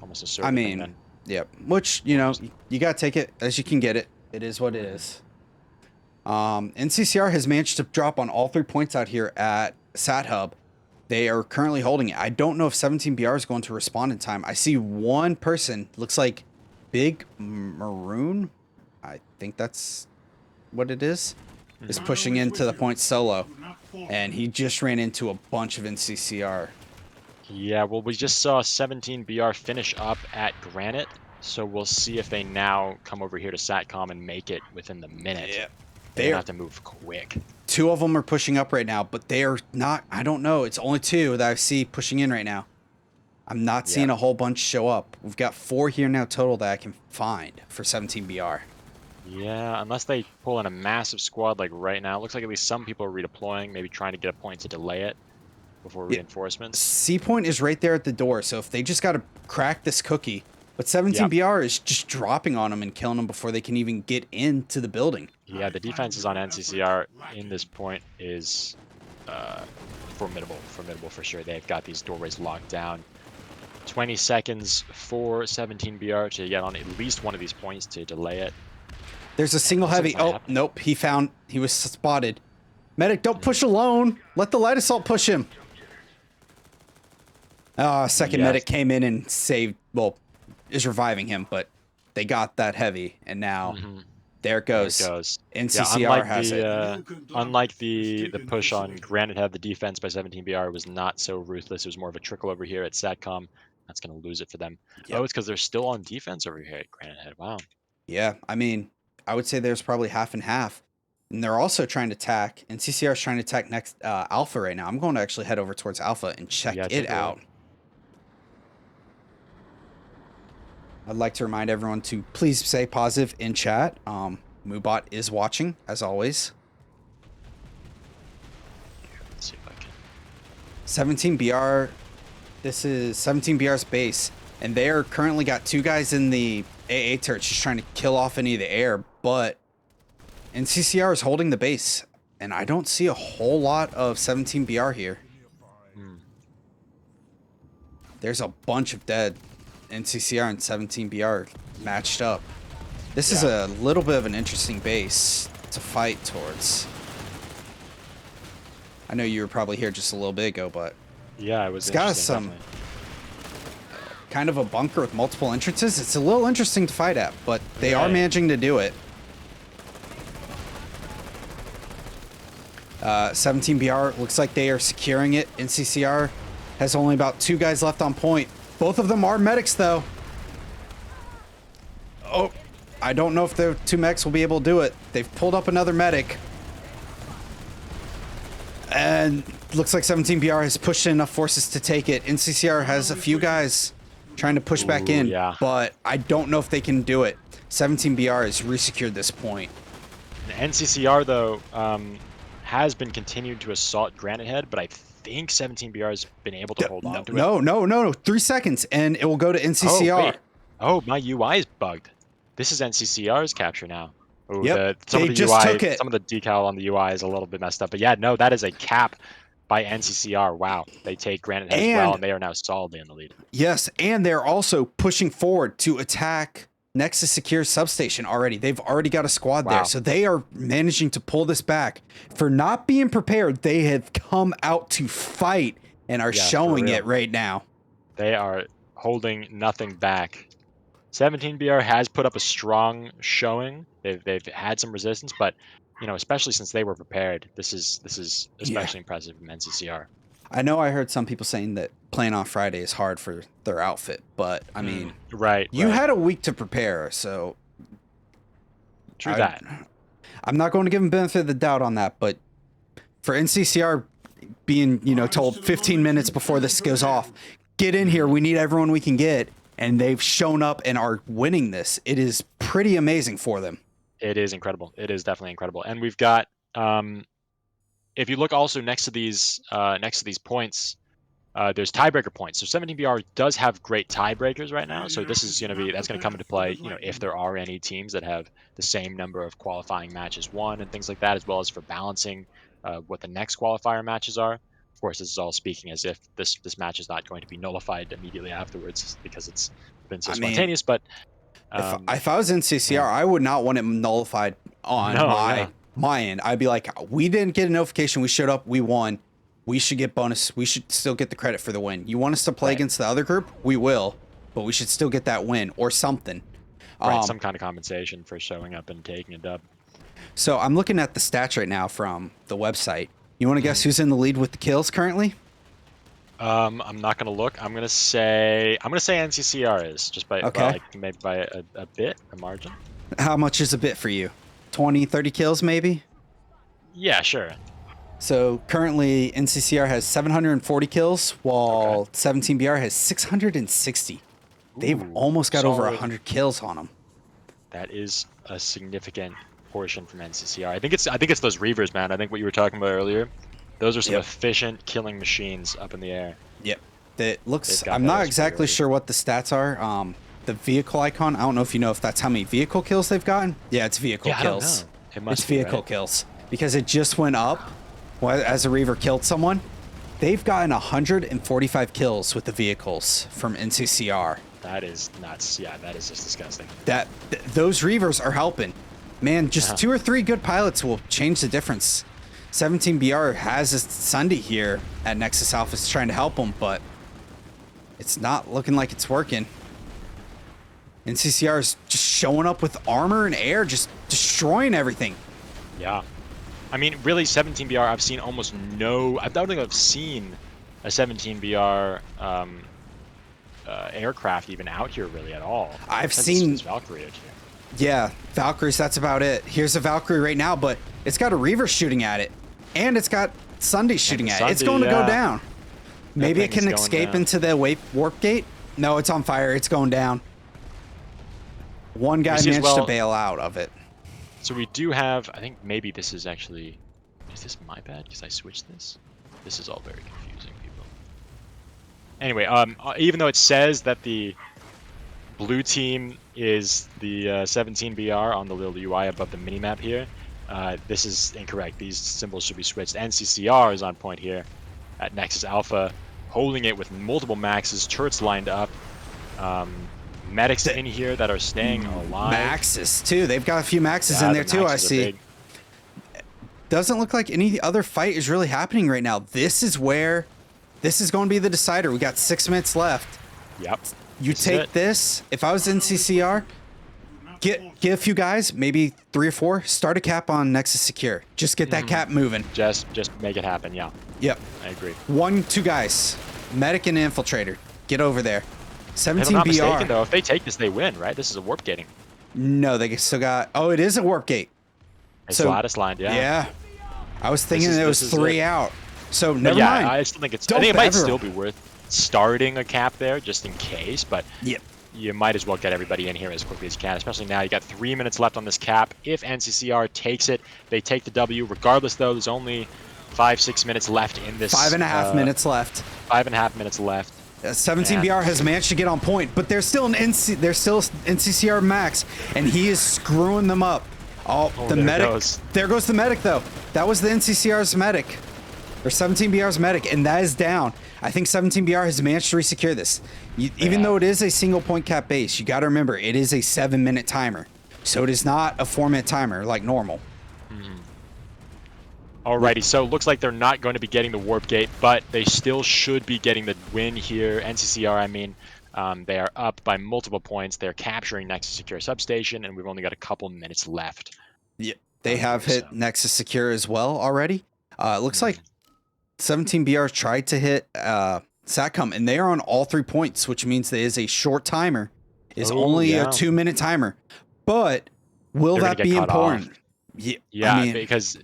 almost a server I thing mean, then. yeah, which, you know, you got to take it as you can get it. It is what it is. NCCR has managed to drop on all 3 points out here at Sat Hub. They are currently holding it. I don't know if 17BR is going to respond in time. I see one person, looks like Big Maroon. I think that's what it is pushing into the point solo. And he just ran into a bunch of NCCR. Yeah, well, we just saw 17BR finish up at Granite, so we'll see if they now come over here to Satcom and make it within the minute. Yeah. They have to move quick. 2 of them are pushing up right now, but they are not, I don't know. It's only 2 that I see pushing in right now. I'm not seeing a whole bunch show up. We've got 4 here now total that I can find for 17BR. Yeah, unless they pull in a massive squad like right now. It looks like at least some people are redeploying, maybe trying to get a point to delay it before reinforcements. C point is right there at the door, so if they just got to crack this cookie. But 17BR is just dropping on them and killing them before they can even get into the building. Yeah, the defenses on NCCR in this point is formidable for sure. They've got these doorways locked down. 20 seconds for 17BR to get on at least one of these points to delay it. There's a single heavy. Oh, nope. He was spotted. Medic, don't push alone. Let the light assault push him. Second medic came in and saved, well, is reviving him, but they got that heavy, and now there it goes. NCCR has it. Unlike the push on Granite Head, the defense by 17BR was not so ruthless. It was more of a trickle over here at Satcom. That's going to lose it for them. Yep. Oh, it's because they're still on defense over here at Granite Head. Wow. Yeah, I mean, I would say there's probably half and half. And they're also trying to attack, NCCR is trying to attack next Alpha right now. I'm going to actually head over towards Alpha and check it out. I'd like to remind everyone to please stay positive in chat. Moobot is watching, as always. Let's see if I can. 17BR, this is 17BR's base, and they are currently got 2 guys in the AA turret just trying to kill off any of the air, but NCCR is holding the base, and I don't see a whole lot of 17BR here. There's a bunch of dead NCCR and 17BR matched up. This is a little bit of an interesting base to fight towards. I know you were probably here just a little bit ago, but yeah, it was. It's got some kind of a bunker with multiple entrances. It's a little interesting to fight at, but they are managing to do it. 17BR looks like they are securing it. NCCR has only about 2 guys left on point. Both of them are medics, though. Oh, I don't know if the 2 mechs will be able to do it. They've pulled up another medic. And looks like 17BR has pushed in enough forces to take it. NCCR has a few guys trying to push back in, but I don't know if they can do it. 17BR has resecured this point. The NCCR, though, has been continued to assault Granite Head, but I think 17BR has been able to hold on to it. No. 3 seconds, and it will go to NCCR. Oh, my UI is bugged. This is NCCR's capture now. Ooh, Some of the decal on the UI is a little bit messed up. But yeah, no, that is a cap by NCCR. Wow. They take Granite Head as well, and they are now solidly in the lead. Yes, and they're also pushing forward to attack Nexus Secure substation already. They've already got a squad there, so they are managing to pull this back. For not being prepared, they have come out to fight and are showing it right now. They are holding nothing back. 17BR has put up a strong showing. They've had some resistance, but you know, especially since they were prepared, this is especially impressive from NCCR. I know I heard some people saying that playing on Friday is hard for their outfit, but I mean, you had a week to prepare, so true that. I'm not going to give them benefit of the doubt on that, but for NCCR being, told 15 minutes before this goes off, get in here, we need everyone we can get, and they've shown up and are winning this. It is pretty amazing for them. It is incredible. It is definitely incredible. And we've got if you look also next to these points, there's tiebreaker points. So 17BR does have great tiebreakers right now. So this is that's going to come into play, if there are any teams that have the same number of qualifying matches won and things like that, as well as for balancing what the next qualifier matches are. Of course, this is all speaking as if this match is not going to be nullified immediately afterwards because it's been so spontaneous. But if I was in NCCR, I would not want it nullified on my my end, I'd be like, we didn't get a notification. We showed up. We won. We should get bonus. We should still get the credit for the win. You want us to play Right. against the other group? We will, but we should still get that win or something. Right, some kind of compensation for showing up and taking a dub. So I'm looking at the stats right now from the website. You want to guess who's in the lead with the kills currently? I'm not gonna look. I'm gonna say NCCR is just by Okay. well, like maybe by a bit, a margin. How much is a bit for you? 20, 30 kills maybe? Yeah, sure. So currently NCCR has 740 kills while 17BR has 660. They've Ooh, almost got over solid. 100 kills on them. That is a significant portion from NCCR. I think it's those Reavers, man. I think what you were talking about earlier. Those are some Yep. efficient killing machines up in the air. Yep. That looks, They've got I'm that not as exactly priority. sure what the stats are. The vehicle icon, I don't know if you know if that's how many vehicle kills they've gotten. Yeah, it's vehicle Yeah, I don't kills. know. It must It's be, vehicle right? kills because it just went up as a Reaver killed someone. They've gotten 145 kills with the vehicles from NCCR. That is nuts. Yeah, that is just disgusting. Those Reavers are helping. Man, just 2 or 3 good pilots will change the difference. 17BR has a Sunday here at Nexus Alpha is trying to help them, but it's not looking like it's working. NCCR is just showing up with armor and air, just destroying everything. Yeah. I mean, really, 17BR, I've seen almost no... I don't think I've seen a 17BR aircraft even out here really at all. I've Since seen... it's Valkyrie out here. Yeah, Valkyries, that's about it. Here's a Valkyrie right now, but it's got a Reaver shooting at it. And it's got Sunday shooting at it. It's going to go down. Maybe it thing's can going escape down. into the warp gate. No, it's on fire. It's going down. One guy see as managed to well- bail out of it. So we do have... I think maybe this is actually... Is this my bad? Because I switched this? This is all very confusing, people. Anyway, even though it says that the blue team is the 17BR on the little UI above the minimap here, this is incorrect. These symbols should be switched. NCCR is on point here at Nexus Alpha, holding it with multiple maxes, turrets lined up, medics in here that are staying alive. Maxes, too. They've got a few Maxes in Yeah, there, the too, I maxes are see. big. Doesn't look like any other fight is really happening right now. This is where... This is going to be the decider. We got 6 minutes left. Yep. You This is take it. this. If I was NCCR, get a few guys, maybe 3 or 4, start a cap on Nexus Secure. Just get that cap moving. Just make it happen. Yeah, Yep. I agree. 1, 2 guys. Medic and infiltrator. Get over there. If I'm not 17BR. mistaken, though, if they take this, they win, right? This is a warp gating. No, they still got... Oh, it is a warp gate. It's So- lattice lined, yeah. Yeah. I was thinking is- it was this is 3 it. out. So But never yeah, mind. I still think it's. I Don't think it might ever- still be worth starting a cap there just in case, but Yep. you might as well get everybody in here as quickly as you can, especially now. You got 3 minutes left on this cap. If NCCR takes it, they take the W. Regardless, though, there's only 5-6 minutes left in this. 5.5 minutes left. 5.5 minutes left. 17BR has managed to get on point, but they're still NCCR max, and he is screwing them up. Oh, the there it medic. goes. There goes the medic, though. That was the NCCR's medic, or 17BR's medic, and that is down. I think 17BR has managed to resecure this. Even though it is a single point cap base, you got to remember it is a 7-minute timer, so it is not a 4-minute timer like normal. Alrighty, so it looks like they're not going to be getting the warp gate, but they still should be getting the win here. NCCR, I mean, they are up by multiple points. They're capturing Nexus Secure Substation, and we've only got a couple minutes left. Yeah, they have hit Nexus Secure as well already. It looks like 17BR tried to hit SATCOM, and they are on all 3 points, which means there is a short timer. It's Oh, only yeah. a 2-minute timer. But will They're gonna that get be cut important? off. Yeah, Yeah, I mean, because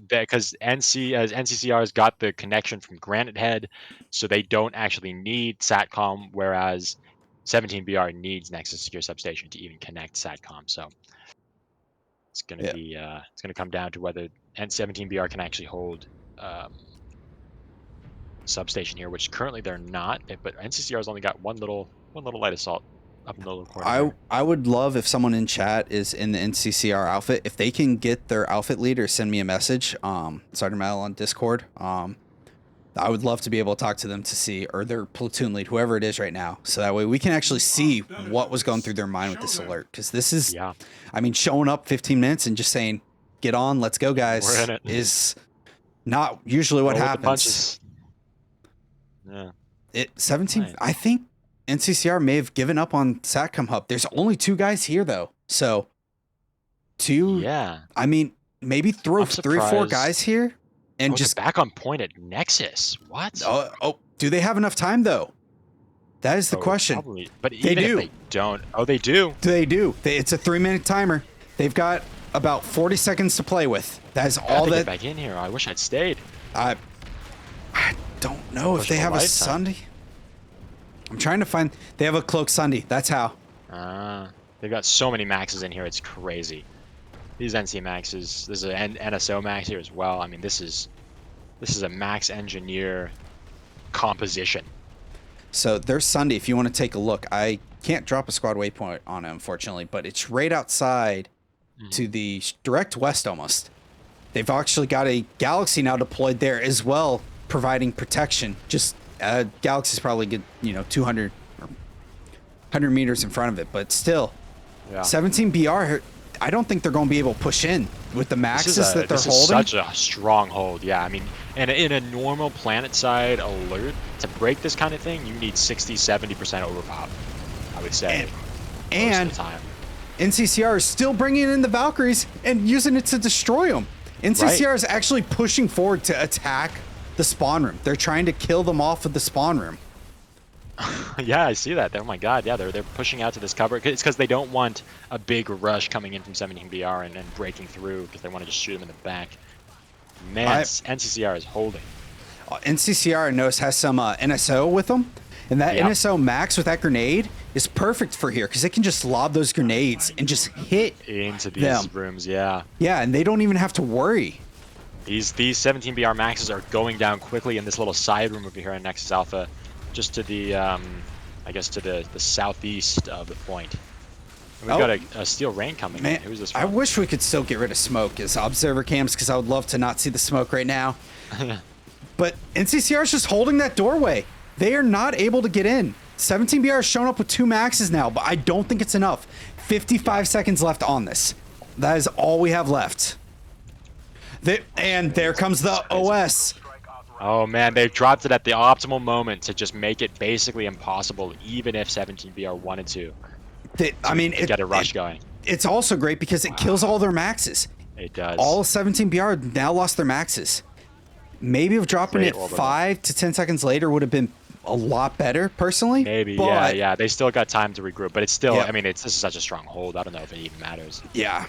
NCCR has got the connection from Granite Head, so they don't actually need SATCOM, whereas 17BR needs Nexus Secure Substation to even connect SATCOM. So it's going to be it's going to come down to whether 17BR can actually hold substation here, which currently they're not. But NCCR's only got one little light assault up in the little corner. I would love if someone in chat is in the NCCR outfit. If they can get their outfit leader, send me a message. SGTMile on Discord. I would love to be able to talk to them to see, or their platoon lead, whoever it is right now, so that way we can actually see what was going through their mind with this alert. Because this is, Yeah. I mean, showing up 15 minutes and just saying, get on, let's go, guys, We're in it. is not usually what Roll with the happens. punches. Yeah. 17. Nice. I think NCCR may have given up on Satcom Hub. There's only 2 guys here though, so 2. Yeah. I mean, maybe throw I'm 3 or 4 surprised. guys here, and Oh, just they're back on point at Nexus. What? oh, do they have enough time though? That is the Oh, question. Probably. But They even do. if they don't, oh, they do. They do. It's a 3-minute timer. They've got about 40 seconds to play with. That is I all have to get that. back in here. I wish I'd stayed. I don't know if Push they for have a lifetime. Sunday. I'm trying to find. They have a cloak Sunday. That's how. They've got so many maxes in here. It's crazy. These NC maxes. There's an NSO max here as well. I mean, this is a max engineer composition. So there's Sunday. If you want to take a look, I can't drop a squad waypoint on it, unfortunately, but it's right outside to the direct west almost. They've actually got a Galaxy now deployed there as well, providing protection. Just Galaxy's probably good, 200 or 100 meters in front of it, but still, Yeah. 17 BR. I don't think they're going to be able to push in with the maxes that they're this is holding. such a strong hold. Yeah, I mean, and in a normal planet side alert, to break this kind of thing, you need 60-70% overpop, I would say. And most of the time. NCCR is still bringing in the Valkyries and using it to destroy them. NCCR is actually pushing forward to attack the spawn room. They're trying to kill them off of the spawn room. Yeah, I see that. Oh my god, yeah, they're pushing out to this cover. It's because they don't want a big rush coming in from 17 BR and breaking through, because they want to just shoot them in the back. Man, NCCR is holding. NCCR knows has some NSO with them, and that NSO max with that grenade is perfect for here because they can just lob those grenades and just hit into these them. rooms. Yeah, and they don't even have to worry. These 17 BR maxes are going down quickly in this little side room over here on Nexus Alpha, just to the I guess to the southeast of the point. And we've got a steel rain coming in. Who's this from? I wish we could still get rid of smoke as observer cams because I would love to not see the smoke right now. But NCCR is just holding that doorway. They are not able to get in. 17 BR has shown up with 2 maxes now, but I don't think it's enough. 55 seconds left on this. That is all we have left. And there comes the OS. Oh man, they dropped it at the optimal moment to just make it basically impossible, even if 17 BR wanted to. Get a rush going. It's also great because it kills all their maxes. It does. All 17 BR now lost their maxes. Maybe if dropping it 5 to 10 seconds later would have been a lot better, personally. Maybe, but, yeah. They still got time to regroup, but it's still. I mean, this is such a strong hold. I don't know if it even matters. Yeah.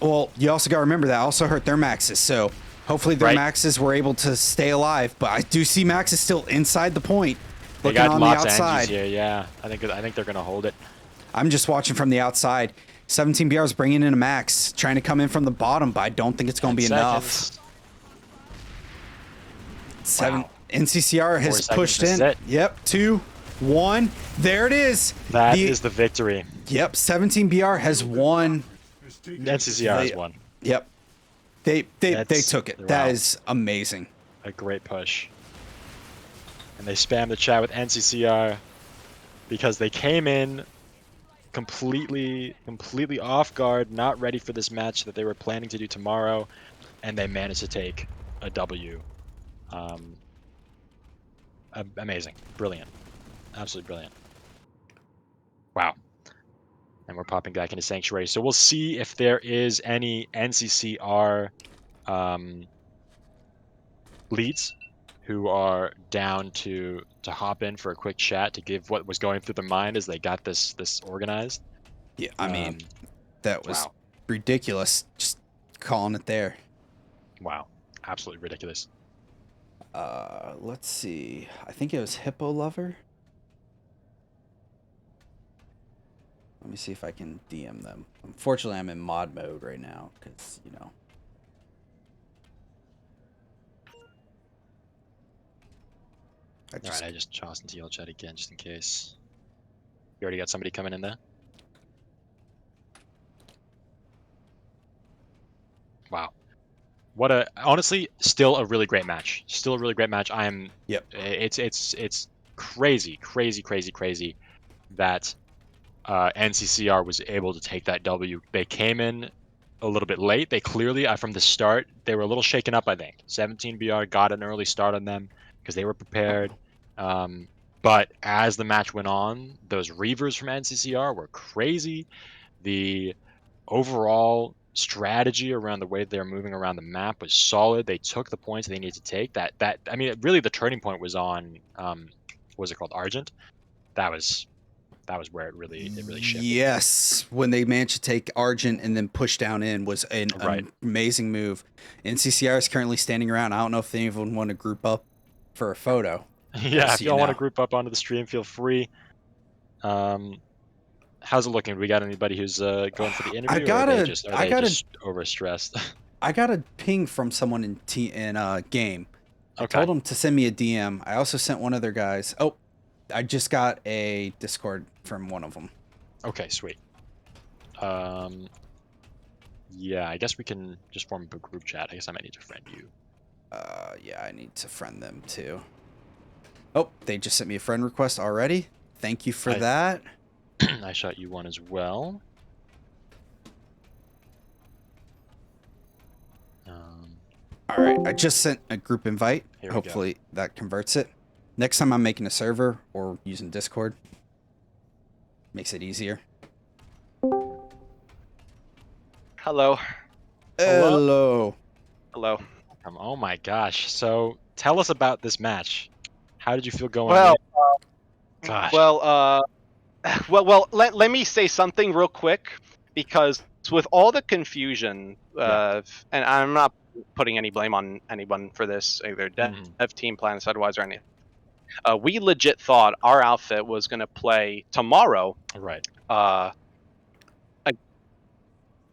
Well, you also got to remember that also hurt their maxes, so hopefully their maxes were able to stay alive. But I do see maxes still inside the point, looking on the outside. Here, yeah. I think they're gonna hold it. I'm just watching from the outside. 17 BR is bringing in a max, trying to come in from the bottom, but I don't think it's going to be enough. 7 NCCR has pushed in. Yep, 2, 1. There it is. That is the victory. Yep, 17 BR has won. NCCR has won. Yep. They took it. That is amazing. A great push. And they spammed the chat with NCCR because they came in completely off guard, not ready for this match that they were planning to do tomorrow, and they managed to take a W. Amazing. Brilliant. Absolutely brilliant. Wow. And we're popping back into Sanctuary. So we'll see if there is any NCCR leads who are down to hop in for a quick chat to give what was going through their mind as they got this organized. Yeah, I mean, that was ridiculous. Just calling it there. Wow. Absolutely ridiculous. Let's see. I think it was Hippo Lover. Let me see if I can DM them. Unfortunately, I'm in mod mode right now because, Alright, I just tossed into yellow chat again just in case. You already got somebody coming in there? Wow. Honestly, still a really great match. Still a really great match. It's crazy that NCCR was able to take that W. They came in a little bit late. They clearly, from the start, they were a little shaken up, I think. 17 BR got an early start on them because they were prepared. But as the match went on, those Reavers from NCCR were crazy. The overall strategy around the way they're moving around the map was solid. They took the points they needed to take. I mean, really, the turning point was on what was it called, Argent? That was where it really shifted. Yes, when they managed to take Argent and then push down in was an Right. amazing move. NCCR is currently standing around. I don't know if anyone want to group up for a photo. Yeah, Just if so y'all you want to know. group up onto the stream, feel free. How's it looking? We got anybody who's going for the interview, or are they just overstressed? I got a ping from someone in game. I Okay. told them to send me a DM. I also sent one of their guys. Oh, I just got a Discord from one of them. Okay, sweet. Yeah, I guess we can just form a group chat. I guess I might need to friend you. Yeah, I need to friend them too. Oh, they just sent me a friend request already. Thank you for that. I shot you one as well. All right, I just sent a group invite. Here we Hopefully that converts it. Next time I'm making a server or using Discord, makes it easier. Hello. Hello. Hello. Oh my gosh! So tell us about this match. How did you feel going? Well, in? Gosh. Well, let me say something real quick, because with all the confusion, and I'm not putting any blame on anyone for this, either dev team, PlanetSideWise, or anything. We legit thought our outfit was going to play tomorrow. Right.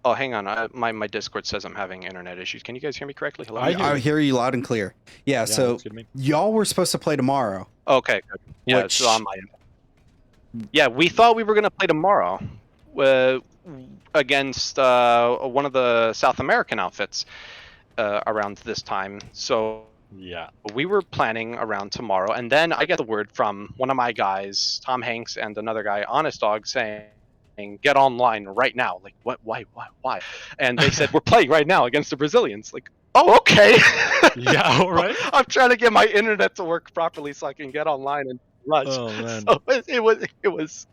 Oh, hang on. My Discord says I'm having internet issues. Can you guys hear me correctly? Hello? I hear you loud and clear. Yeah, so y'all were supposed to play tomorrow. Okay, good. Yeah, it's on my end. Yeah, we thought we were going to play tomorrow against one of the South American outfits around this time. So yeah, we were planning around tomorrow, and then I get the word from one of my guys, Tom Hanks, and another guy, Honest Dog, saying, get online right now. Like, what? Why? And they said, we're playing right now against the Brazilians. Like, oh, okay. Yeah, all right. I'm trying to get my internet to work properly so I can get online and rush. Oh man. So it was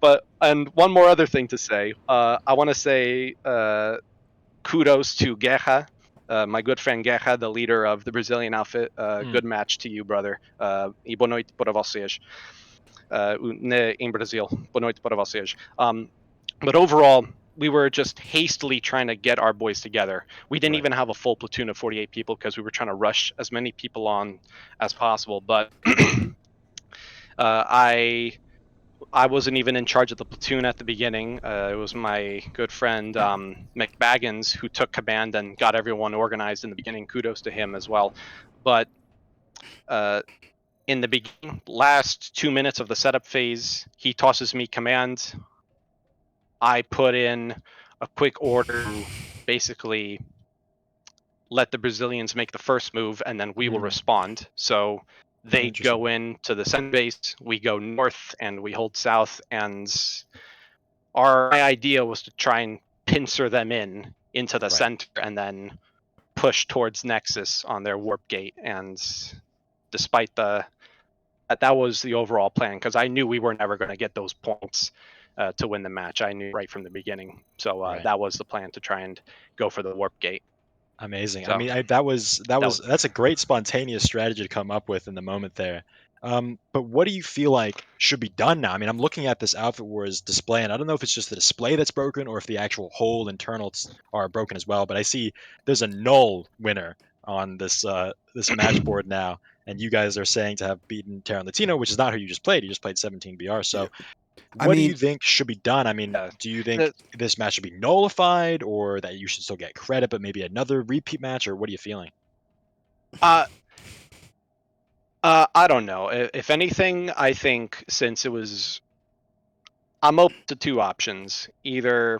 but, and one more other thing to say. I want to say kudos to Guerra, my good friend Guerra, the leader of the Brazilian outfit. Good match to you, brother. E boa noite para vocês. Em Brazil. Boa noite para vocês. But overall, we were just hastily trying to get our boys together. We didn't even have a full platoon of 48 people because we were trying to rush as many people on as possible. But I wasn't even in charge of the platoon at the beginning. It was my good friend McBaggins who took command and got everyone organized in the beginning. Kudos to him as well. But in the beginning, last 2 minutes of the setup phase, he tosses me command. I put in a quick order to basically let the Brazilians make the first move, and then we will respond. So they go into the center base, we go north, and we hold south. And my idea was to try and pincer them into the center, and then push towards Nexus on their warp gate. And despite that was the overall plan, because I knew we were never going to get those points to win the match. I knew right from the beginning. So that was the plan, to try and go for the warp gate. Amazing. So, I mean, that's a great spontaneous strategy to come up with in the moment there. But what do you feel like should be done now? I mean, I'm looking at this Outfit Wars display, and I don't know if it's just the display that's broken or if the actual whole internals are broken as well. But I see there's a null winner on this this match board now, and you guys are saying to have beaten Terran Latino, which is not who you just played. You just played 17 BR. So what do you think should be done? I mean, do you think this match should be nullified, or that you should still get credit, but maybe another repeat match, or what are you feeling? I don't know. If anything, I think since it was, I'm open to two options. Either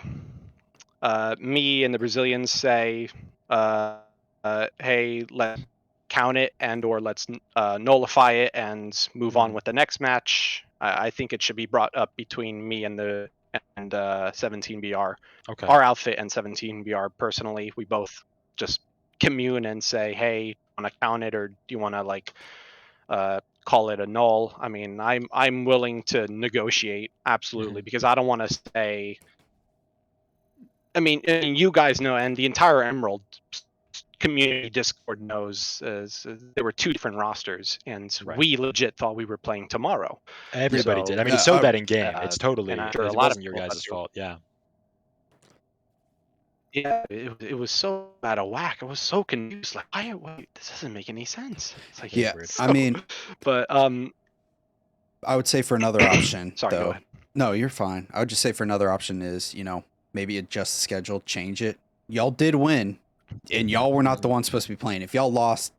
me and the Brazilians say, hey, let's count it, and or let's nullify it and move on with the next match. I think it should be brought up between me and the and 17BR. Okay. Our outfit and 17BR personally, we both just commune and say, hey, want to count it, or do you want to like call it a null? I mean, I'm willing to negotiate, absolutely, because I don't want to say. I mean, you guys know, and the entire Emerald community Discord knows, there were 2 different rosters, and Right. we legit thought we were playing tomorrow. Everybody So, did. I mean, it's so that in game. uh, It's totally. and I'm sure a It lot of wasn't your people guys' thought fault. Yeah. yeah, it was so out of whack. I was so confused. Like, wait, this doesn't make any sense. It's like, Yeah, weird. I mean, but I would say for another option, sorry, go though. ahead. No, you're fine. I would just say for another option is, maybe adjust the schedule, change it. Y'all did win, and y'all were not the ones supposed to be playing. If y'all lost,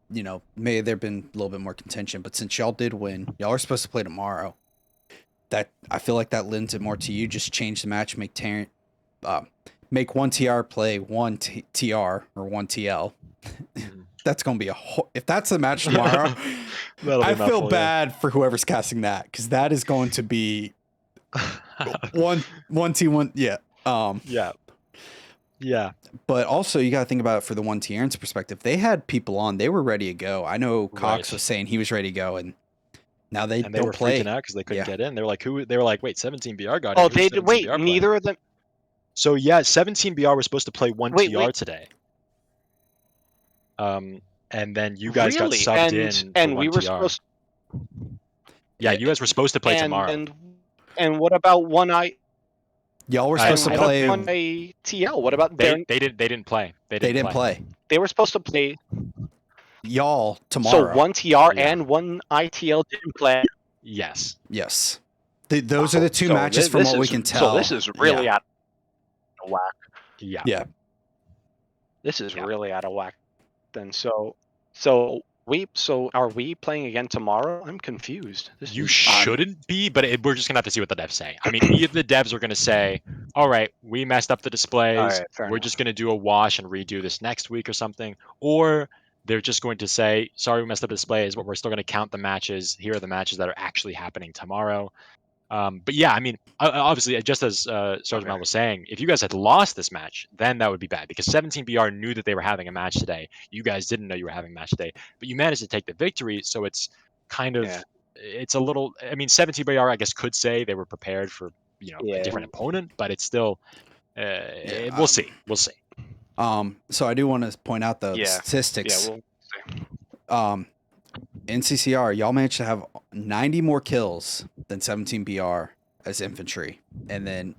may there been a little bit more contention. But since y'all did win, y'all are supposed to play tomorrow. That I feel like that lends it more to you. Just change the match, make one TR play one TR or one TL. That's gonna be if that's the match tomorrow. I feel bad for whoever's casting that, because that is going to be one T1. Yeah. Yeah. But also, you got to think about it for the 1T Aaron's perspective. They had people on; they were ready to go. I know Cox was saying he was ready to go, and now they and they don't were play. freaking out because they couldn't get in. They were like, "Who?" They were like, "Wait, 17BR got Oh, in." they did. Wait, neither of them. So yeah, 17BR was supposed to play 1TR today. And then you guys got subbed in, and for we 1TR. were supposed. Yeah, you guys were supposed to play tomorrow. And what about one I? Y'all were supposed to play one a TL. What about they didn't play. They didn't play. They were supposed to play y'all tomorrow. So 1TR and 1ITL didn't play. Yes. Yes. Those are the 2 matches from what we can tell. So this is really out of whack. Yeah. Yeah. This is really out of whack. Then so are we playing again tomorrow? I'm confused. You shouldn't be, but we're just gonna have to see what the devs say. I mean, either the devs are gonna say, "All right, we messed up the displays. We're just gonna do a wash and redo this next week or something," or they're just going to say, "Sorry, we messed up the displays, but we're still gonna count the matches. Here are the matches that are actually happening tomorrow." But yeah, I mean, obviously, just as SGTMile was saying, if you guys had lost this match, then that would be bad, because 17BR knew that they were having a match today. You guys didn't know you were having a match today, but you managed to take the victory. So it's kind of, it's a little. I mean, 17BR, I guess, could say they were prepared for a different opponent, but it's still. We'll see. We'll see. So I do want to point out the statistics. Yeah, we'll see. NCCR, y'all managed to have 90 more kills than 17BR as infantry, and then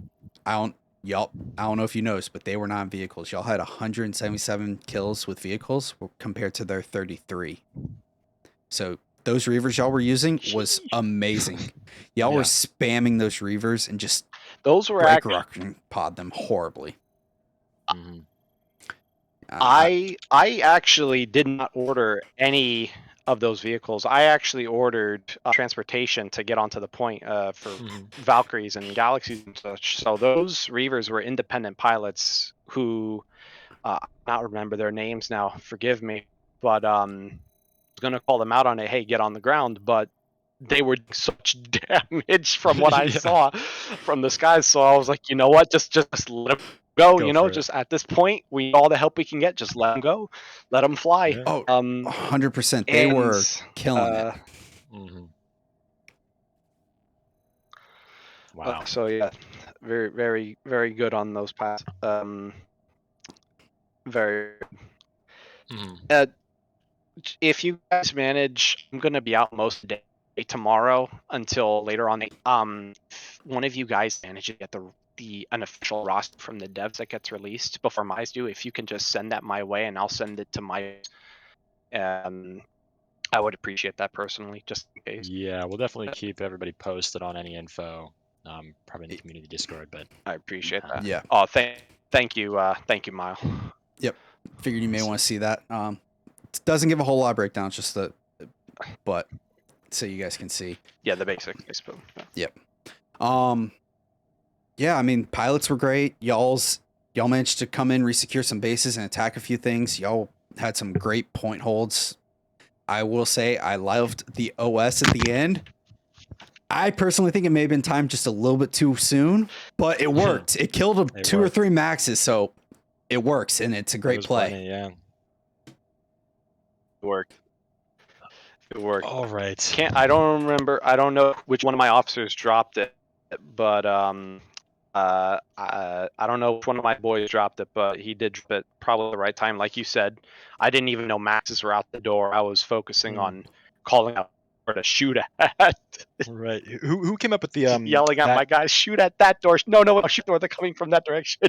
I don't know if you noticed, but they were not in vehicles. Y'all had 177 kills with vehicles compared to their 33. So those reavers y'all were using was amazing. Y'all were spamming those reavers and just break pod them horribly. I actually did not order any of those vehicles. I actually ordered transportation to get onto the point for Valkyries and Galaxies and such. So those reavers were independent pilots who, I don't remember their names now, forgive me, but I was going to call them out on it, hey, get on the ground, but they were doing such damage from what I saw from the skies. So I was like, you know what, just let them go, just at this point, we need all the help we can get, just let them go, let them fly. Yeah. 100%. They were killing it. Wow. So yeah, very, very, very good on those paths. Very. If you guys manage, I'm gonna be out most of the day tomorrow until later on. If one of you guys manage to get the unofficial roster from the devs that gets released before my do, if you can just send that my way and I'll send it to my. I would appreciate that personally, just in case. Yeah, we'll definitely keep everybody posted on any info. Probably in the community Discord, but I appreciate that. Yeah. Oh, thank you, Mile. Yep. Figured you may want to see that. It doesn't give a whole lot of breakdowns, just but so you guys can see. Yeah, the basics. Yep. Yeah, I mean, pilots were great. Y'all managed to come in, resecure some bases, and attack a few things. Y'all had some great point holds. I will say I loved the OS at the end. I personally think it may have been timed just a little bit too soon, but it worked. It killed It two or worked. three maxes, so it works, and it's a It great was play. plenty, yeah. It worked. It worked. All right. I don't remember. I don't know which one of my officers dropped it, but I don't know which one of my boys dropped it, but he did drop it probably the right time. Like you said, I didn't even know maxes were out the door. I was focusing on calling out or to shoot at, Right. Who came up with the yelling at that my guys, shoot at that door. No, shoot door. They're coming from that direction.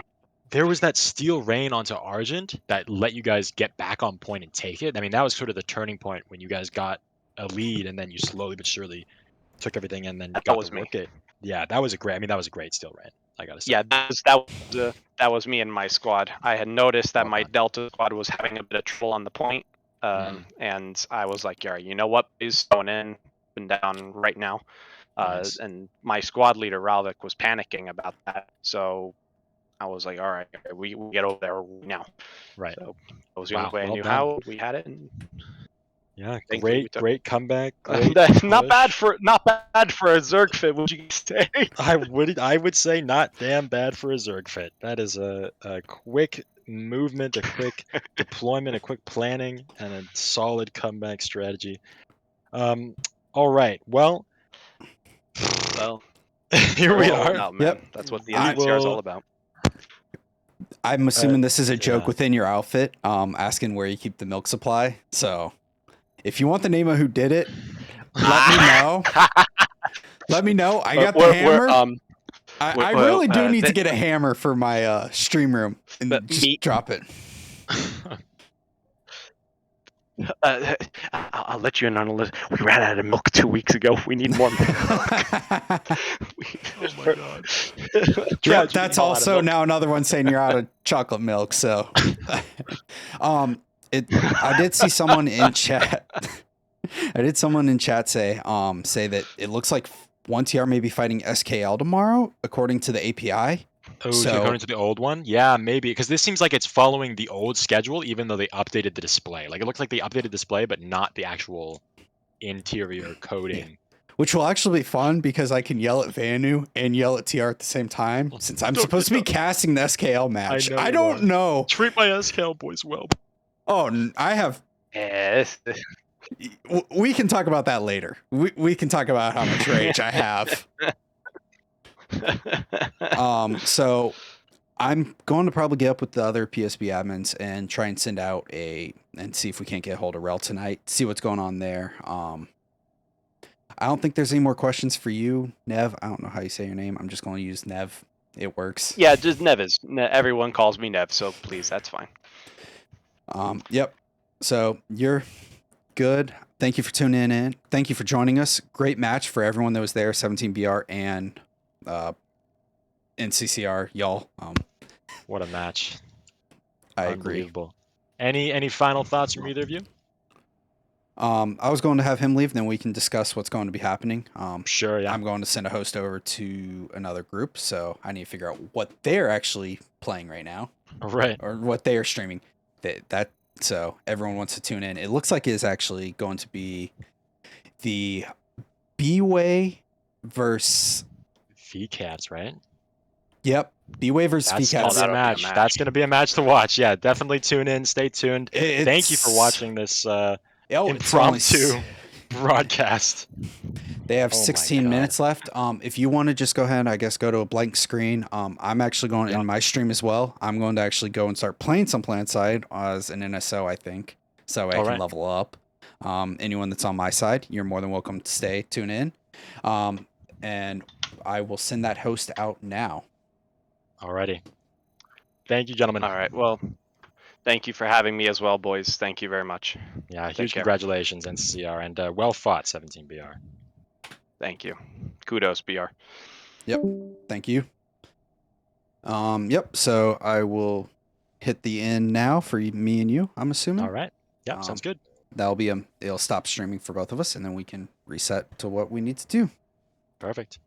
there was that steel rain onto Argent that let you guys get back on point and take it. I mean, that was sort of the turning point when you guys got a lead and then you slowly but surely took everything and then That got was the me. work it. Yeah, that was a great. I mean, that was a great steel rain. I gotta say. Yeah, that was me and my squad. I had noticed that Well my done. Delta squad was having a bit of trouble on the point, and I was like, "Yeah, you know what? He's going in and down right now." Nice. And my squad leader Ralvik was panicking about that, so I was like, "All right, we get over there now." Right. So that was the only Wow. way I Well knew done. how. We had it, and Yeah. thankfully we Great. took Great comeback. Great. it. Not bad push. for a Zerg fit. Would you say? I would say not damn bad for a Zerg fit. That is a quick movement, a quick deployment, a quick planning, and a solid comeback strategy. All right. Well, Well, here we're we holding are. out, man. Yep. That's what the We NCCR is all will. about. I'm assuming this is a joke Yeah. within your outfit, asking where you keep the milk supply. So if you want the name of who did it, let me know. Let me know. I got the hammer. I really do need to get a hammer for my stream room and just drop it. I'll let you in on a list. We ran out of milk 2 weeks ago. We need more milk. Oh my god. Yep, that's also now another one saying you're out of chocolate milk. So, I did see someone in chat. I did someone in chat say that it looks like 1TR may be fighting SKL tomorrow, according to the API. Oh, So- according to the old one? Yeah, maybe. Because this seems like it's following the old schedule, even though they updated the display. Like, it looks like they updated the display, but not the actual interior coding. Which will actually be fun because I can yell at Vanu and yell at TR at the same time, since I'm supposed to be casting the SKL match. know I you don't are. know. Treat my SKL boys well. Oh, I have. Yes. We can talk about that later. We can talk about how much rage I have. So I'm going to probably get up with the other PSB admins and try and send out and see if we can't get a hold of Rel tonight, see what's going on there. I don't think there's any more questions for you, Nev. I don't know how you say your name. I'm just going to use Nev. It works. Yeah, just Nev everyone calls me Nev, so please, that's fine. Yep. So you're good. Thank you for tuning in. Thank you for joining us. Great match for everyone that was there, 17BR and NCCR, y'all. What a match. I agree. Unbelievable. Any final thoughts from either of you? I was going to have him leave, then we can discuss what's going to be happening. Sure, yeah. I'm going to send a host over to another group, so I need to figure out what they're actually playing right now, Right. or what they are streaming. So everyone wants to tune in. It looks like it's actually going to be the B-Way versus. VCats, right? Yep, B-Way versus That's VCats. gonna be a match. That's gonna be a match to watch. Yeah, definitely tune in. Stay tuned. Thank you for watching this impromptu broadcast. They have Oh my 16 God. minutes left. If you want to just go ahead, I guess, go to a blank screen. I'm actually going in my stream as well. I'm going to actually go and start playing some PlanetSide as an NSO, I think, so I can level up. Anyone that's on my side, you're more than welcome to stay, tune in. And I will send that host out now. Alrighty. Thank you, gentlemen. All right. Well, thank you for having me as well, boys. Thank you very much. Yeah, Take huge care. congratulations, NCCR, and well fought, 17BR. Thank you. Kudos, BR. Yep. Thank you. Yep. So I will hit the end now for me and you, I'm assuming. All right. Yeah, sounds good. That'll be it'll stop streaming for both of us, and then we can reset to what we need to do. Perfect.